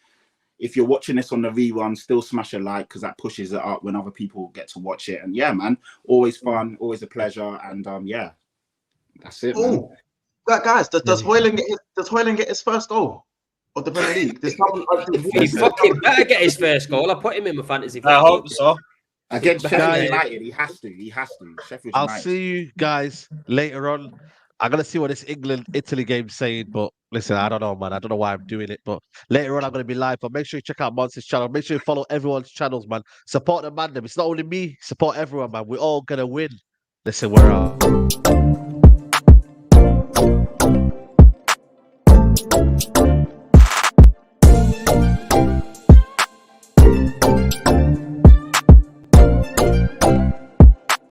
S4: If you're watching this on the rerun, still smash a like, because that pushes it up when other people get to watch it. And yeah, man, always fun, always a pleasure. And yeah, that's it.
S3: Oh, guys, does Hoyland get his first goal? of the Premier League. There's someone.
S2: He fucking better get his first goal. I put him in my fantasy.
S5: I hope so.
S4: Against Sheffield
S1: Guys,
S4: United, he has to. Sheffield
S1: I'll
S4: United.
S1: see you guys later on. I'm gonna see what this England-Italy game's saying, but listen, I don't know, man. I don't know why I'm doing it, but later on I'm gonna be live. But make sure you check out Monster's channel. Make sure you follow everyone's channels, man. Support the man. It's not only me. Support everyone, man. We're all gonna win. Listen, we're out.